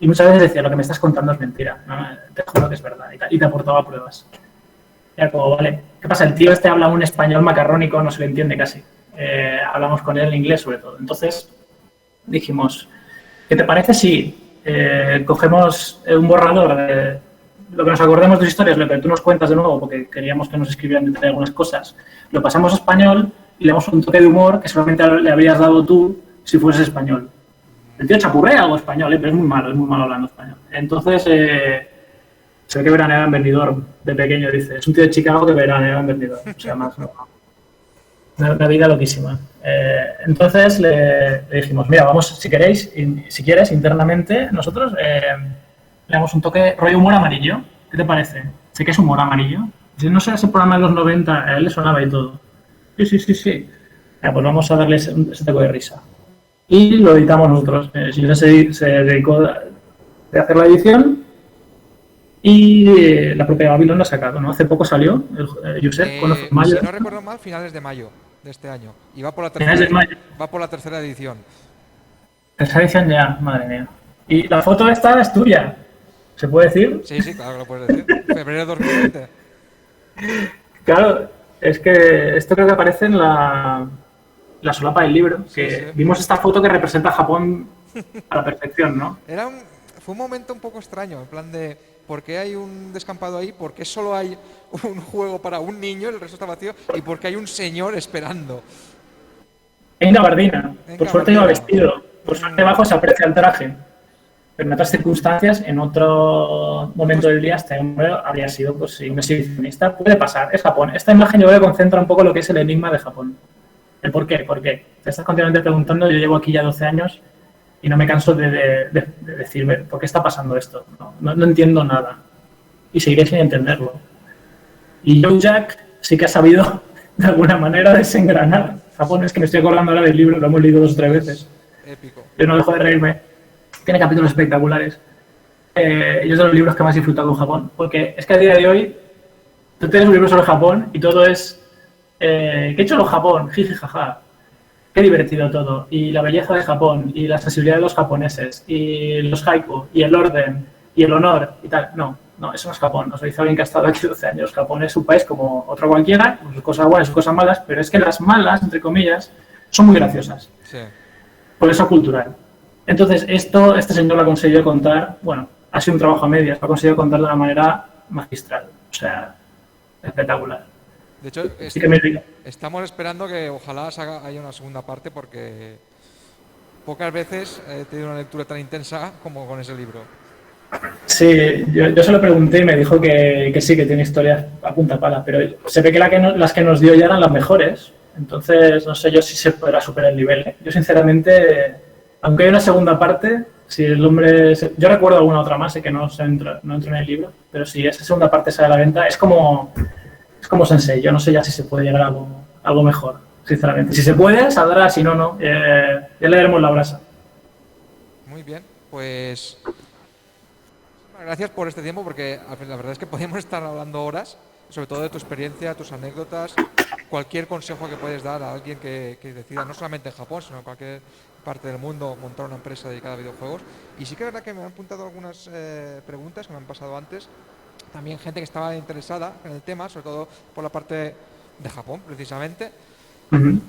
muchas veces decía, lo que me estás contando es mentira, ¿no? Te juro que es verdad y te aportaba pruebas. Era como, vale, ¿qué pasa? El tío este habla un español macarrónico, no se le entiende casi. Hablamos con él en inglés sobre todo. Entonces dijimos, ¿qué te parece si cogemos un borrador de lo que nos acordemos de tus historias, lo que tú nos cuentas de nuevo, porque queríamos que nos escribieran entre algunas cosas, lo pasamos a español y le damos un toque de humor que solamente le habrías dado tú si fueses español. El tío chapurrea algo español, pero es muy malo hablando español. Entonces, se ve que veraneaba en Benidorm de pequeño, dice. Es un tío de Chicago que veraneaba en Benidorm. O sea, más una vida loquísima. Entonces le dijimos, mira, vamos, si quieres, internamente, nosotros le damos un toque rollo humor amarillo. ¿Qué te parece? Sé que es humor amarillo. Si no sé, ese programa de los 90, a él le sonaba y todo. Sí. Pues vamos a darle ese toque de risa. Y lo editamos nosotros. Silvia se dedicó a hacer la edición y la propia Babylon lo ha sacado, ¿no? Hace poco salió el Josep con mayo. Si no recuerdo mal, finales de mayo de este año. Y va por la tercera edición. Tercera edición ya, madre mía. Y la foto esta es tuya, ¿se puede decir? Sí, claro que lo puedes decir. Febrero de 2020. Claro, es que esto creo que aparece en la solapa del libro, que sí. Vimos esta foto que representa a Japón a la perfección, ¿no? Fue un momento un poco extraño, en plan de ¿por qué hay un descampado ahí? ¿Por qué solo hay un juego para un niño, el resto está vacío? ¿Y por qué hay un señor esperando? En gabardina, por suerte iba vestido, por suerte abajo se aprecia el traje. Pero en otras circunstancias, en otro momento del día, este hombre habría sido pues, un exhibicionista. Puede pasar, es Japón. Esta imagen yo creo que concentra un poco lo que es el enigma de Japón. ¿El por qué? ¿Por qué? Te estás continuamente preguntando, yo llevo aquí ya 12 años y no me canso de decirme, ¿por qué está pasando esto? No entiendo nada. Y seguiré sin entenderlo. Y Joe Jack sí que ha sabido, de alguna manera, desengranar Japón. Es que me estoy acordando ahora del libro, lo hemos leído 2 o 3 veces. Épico. Yo no dejo de reírme. Tiene capítulos espectaculares. Y es de los libros que más he disfrutado en Japón. Porque es que a día de hoy, tú tienes un libro sobre Japón y todo es... ¿qué he hecho en Japón? Jiji, jaja. Qué divertido todo. Y la belleza de Japón, y la sensibilidad de los japoneses, y los haiku, y el orden, y el honor, y tal. No, eso no es Japón. Nos lo dice alguien que ha estado aquí 12 años. Japón es un país como otro cualquiera, con sus cosas buenas y sus cosas malas, pero es que las malas, entre comillas, son muy graciosas. Sí. Por eso cultural. Entonces, este señor lo ha conseguido contar, bueno, ha sido un trabajo a medias, lo ha conseguido contar de una manera magistral. O sea, espectacular. De hecho, estamos esperando que ojalá haya una segunda parte porque pocas veces he tenido una lectura tan intensa como con ese libro. Sí, yo se lo pregunté y me dijo que sí, que tiene historias a punta pala, pero se ve que, las que nos dio ya eran las mejores. Entonces, no sé yo si se podrá superar el nivel, ¿eh? Yo, sinceramente, aunque hay una segunda parte, si el hombre... Yo recuerdo alguna otra más, que no entra en el libro, pero si esa segunda parte sale a la venta, es como Sensei. Yo no sé ya si se puede llegar a algo mejor, sinceramente. Si se puede, saldrá, si no, no. Ya le daremos la brasa. Muy bien, pues gracias por este tiempo, porque la verdad es que podríamos estar hablando horas, sobre todo de tu experiencia, tus anécdotas, cualquier consejo que puedes dar a alguien que decida, no solamente en Japón, sino en cualquier parte del mundo, montar una empresa dedicada a videojuegos. Y sí que es verdad que me han apuntado algunas preguntas que me han pasado antes, también gente que estaba interesada en el tema, sobre todo por la parte de Japón, precisamente. Uh-huh.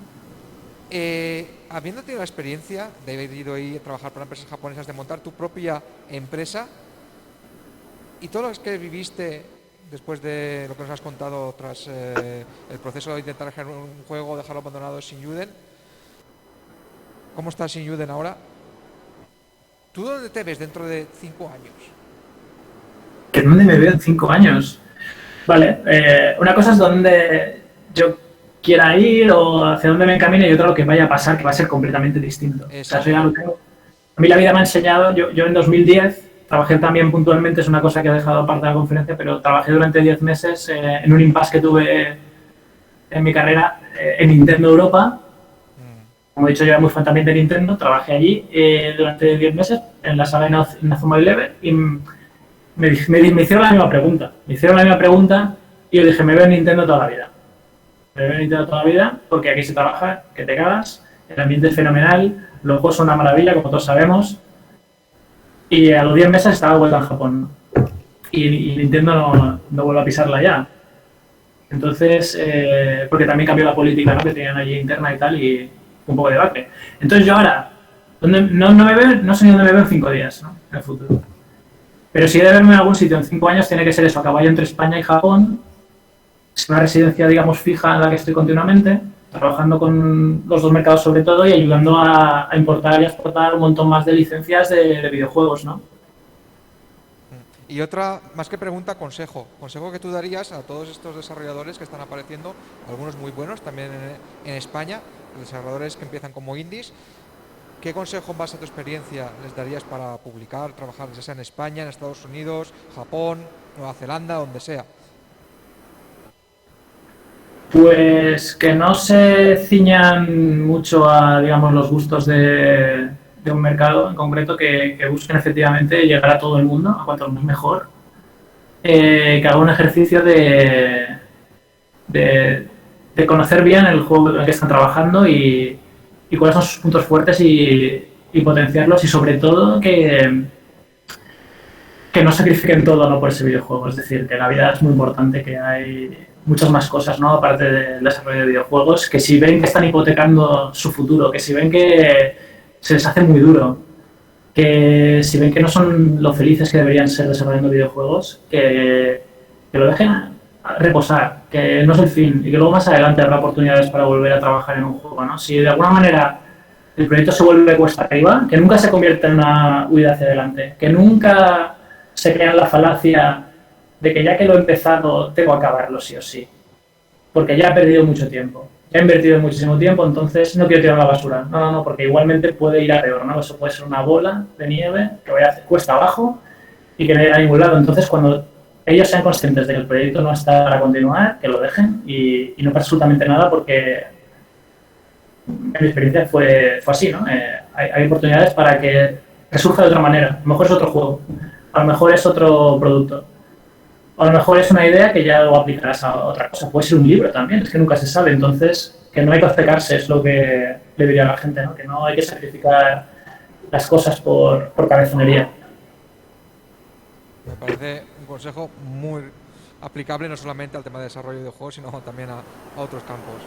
Habiendo tenido la experiencia de haber ido ahí a trabajar para empresas japonesas, de montar tu propia empresa, y todo lo que viviste después de lo que nos has contado tras el proceso de intentar generar un juego, dejarlo abandonado sin Yuden, ¿cómo está sin Yuden ahora? ¿Tú dónde te ves dentro de 5 años? ¿Que dónde me veo en 5 años? Vale, una cosa es dónde yo quiera ir o hacia dónde me encamine, y otra lo que vaya a pasar, que va a ser completamente distinto. O sea, eso ya lo tengo. A mí la vida me ha enseñado, yo en 2010 trabajé también puntualmente, es una cosa que he dejado aparte de la conferencia, pero trabajé durante 10 meses en un impasse que tuve en mi carrera en Nintendo Europa. Como he dicho, yo era muy fan también de Nintendo, trabajé allí durante 10 meses en la saga Inazuma Eleven y me hicieron la misma pregunta. Me hicieron la misma pregunta y yo dije, me veo en Nintendo toda la vida. Me veo en Nintendo toda la vida porque aquí se trabaja, que te cagas, el ambiente es fenomenal, los juegos son una maravilla, como todos sabemos. Y a los 10 meses estaba de vuelta en Japón. Y Nintendo no vuelve a pisarla ya. Entonces, porque también cambió la política, ¿no?, que tenían allí interna y tal, y un poco de debate. Entonces yo ahora, no sé ni dónde me veo en 5 días, ¿no?, en el futuro. Pero si he de verme en algún sitio en 5 años, tiene que ser eso, a caballo entre España y Japón. Es una residencia, digamos, fija en la que estoy continuamente, trabajando con los dos mercados sobre todo y ayudando a importar y exportar un montón más de licencias de videojuegos, ¿no? Y otra, más que pregunta, consejo. Consejo que tú darías a todos estos desarrolladores que están apareciendo, algunos muy buenos también en España, desarrolladores que empiezan como indies. ¿Qué consejo en base a tu experiencia les darías para publicar, trabajar, ya sea en España, en Estados Unidos, Japón, Nueva Zelanda, donde sea? Pues que no se ciñan mucho a, digamos, los gustos de un mercado en concreto, que busquen efectivamente llegar a todo el mundo, a cuanto más mejor. Que haga un ejercicio de conocer bien el juego en el que están trabajando y cuáles son sus puntos fuertes y potenciarlos, y sobre todo que no sacrifiquen todo, ¿no?, por ese videojuego. Es decir, que la vida es muy importante, que hay muchas más cosas, ¿no?, aparte del desarrollo de videojuegos, que si ven que están hipotecando su futuro, que si ven que se les hace muy duro, que si ven que no son lo felices que deberían ser desarrollando videojuegos, que lo dejen reposar, que no es el fin, y que luego más adelante habrá oportunidades para volver a trabajar en un juego, ¿no? Si de alguna manera el proyecto se vuelve cuesta arriba, que nunca se convierta en una huida hacia adelante, que nunca se crea la falacia de que ya que lo he empezado tengo que acabarlo sí o sí, porque ya he perdido mucho tiempo, ya he invertido muchísimo tiempo, entonces no quiero tirar la basura. No, porque igualmente puede ir a peor, ¿no? Eso puede ser una bola de nieve que vaya cuesta abajo y que no llegue a ningún lado. Entonces, cuando ellos sean conscientes de que el proyecto no está para continuar, que lo dejen y no pasa absolutamente nada, porque en mi experiencia fue así, ¿no? Hay oportunidades para que resurja de otra manera. A lo mejor es otro juego, a lo mejor es otro producto, a lo mejor es una idea que ya lo aplicarás a otra cosa. Puede ser un libro también, es que nunca se sabe. Entonces, que no hay que obcecarse, es lo que le diría a la gente, ¿no? Que no hay que sacrificar las cosas por cabezonería. Me parece un consejo muy aplicable no solamente al tema de desarrollo de juegos, sino también a otros campos.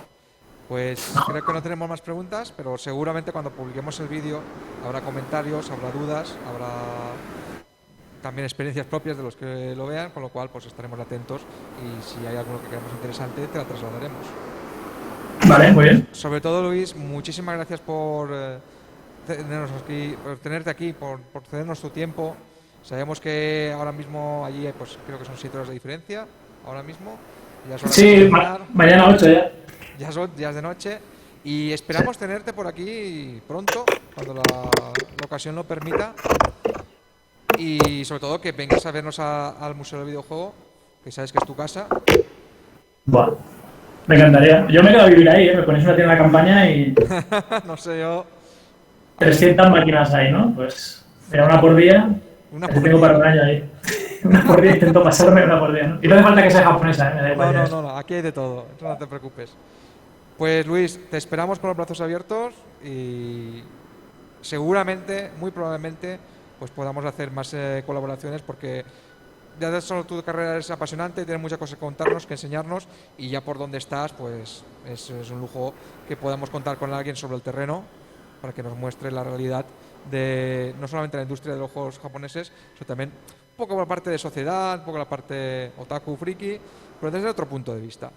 Pues creo que no tenemos más preguntas, pero seguramente cuando publiquemos el vídeo habrá comentarios, habrá dudas, habrá también experiencias propias de los que lo vean, con lo cual pues estaremos atentos y si hay alguno que creamos interesante te la trasladaremos. Vale, muy bien. Sobre todo, Luis, muchísimas gracias por tenerte aquí, por cedernos tu tiempo. Sabemos que ahora mismo allí pues creo que son 7 horas de diferencia, ahora mismo. Ya es hora de Sí, cenar, mañana 8 ya. ya es de noche. Y esperamos tenerte por aquí pronto, cuando la ocasión lo permita. Y sobre todo que vengas a vernos al Museo del Videojuego, que sabes que es tu casa. Buah, me encantaría. Yo me quedo a vivir ahí, ¿eh? Me ponéis una tienda de campaña y No sé yo. 300 máquinas ahí, ¿no? Pues mira, una por día. Una Así por tengo día. para un año ahí. Una por día, intento pasarme una por día, ¿no? Y no hace falta que sea japonesa, ¿eh? Me da igual ya eso. No, aquí hay de todo, no te preocupes. Pues Luis, te esperamos con los brazos abiertos y seguramente, muy probablemente, pues podamos hacer más colaboraciones porque ya solo tu carrera es apasionante, tienes muchas cosas que contarnos, que enseñarnos y ya por donde estás, pues es un lujo que podamos contar con alguien sobre el terreno para que nos muestre la realidad de no solamente la industria de los juegos japoneses, sino también un poco la parte de sociedad, un poco la parte otaku, friki, pero desde otro punto de vista.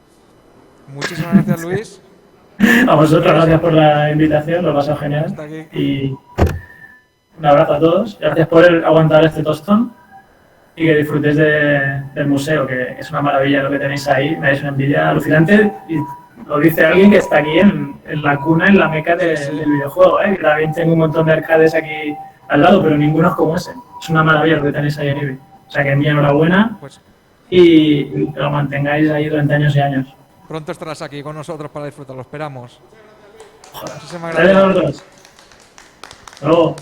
Muchísimas gracias, Luis. A vosotros, gracias por la invitación, lo he pasado genial. Hasta aquí. Y un abrazo a todos. Gracias por aguantar este tostón y que disfrutéis del museo, que es una maravilla lo que tenéis ahí. Me dais una envidia alucinante y lo dice alguien que está aquí en la cuna, en la meca del videojuego. Que también tengo un montón de arcades aquí al lado, pero ninguno es como ese. Es una maravilla lo que tenéis ahí en Ibi. O sea que mi enhorabuena Pues y que lo mantengáis ahí durante años y años. pronto estarás aquí con nosotros para disfrutar, lo esperamos. Joder. Muchísimas Gracias a gracias. vosotros. Hasta luego.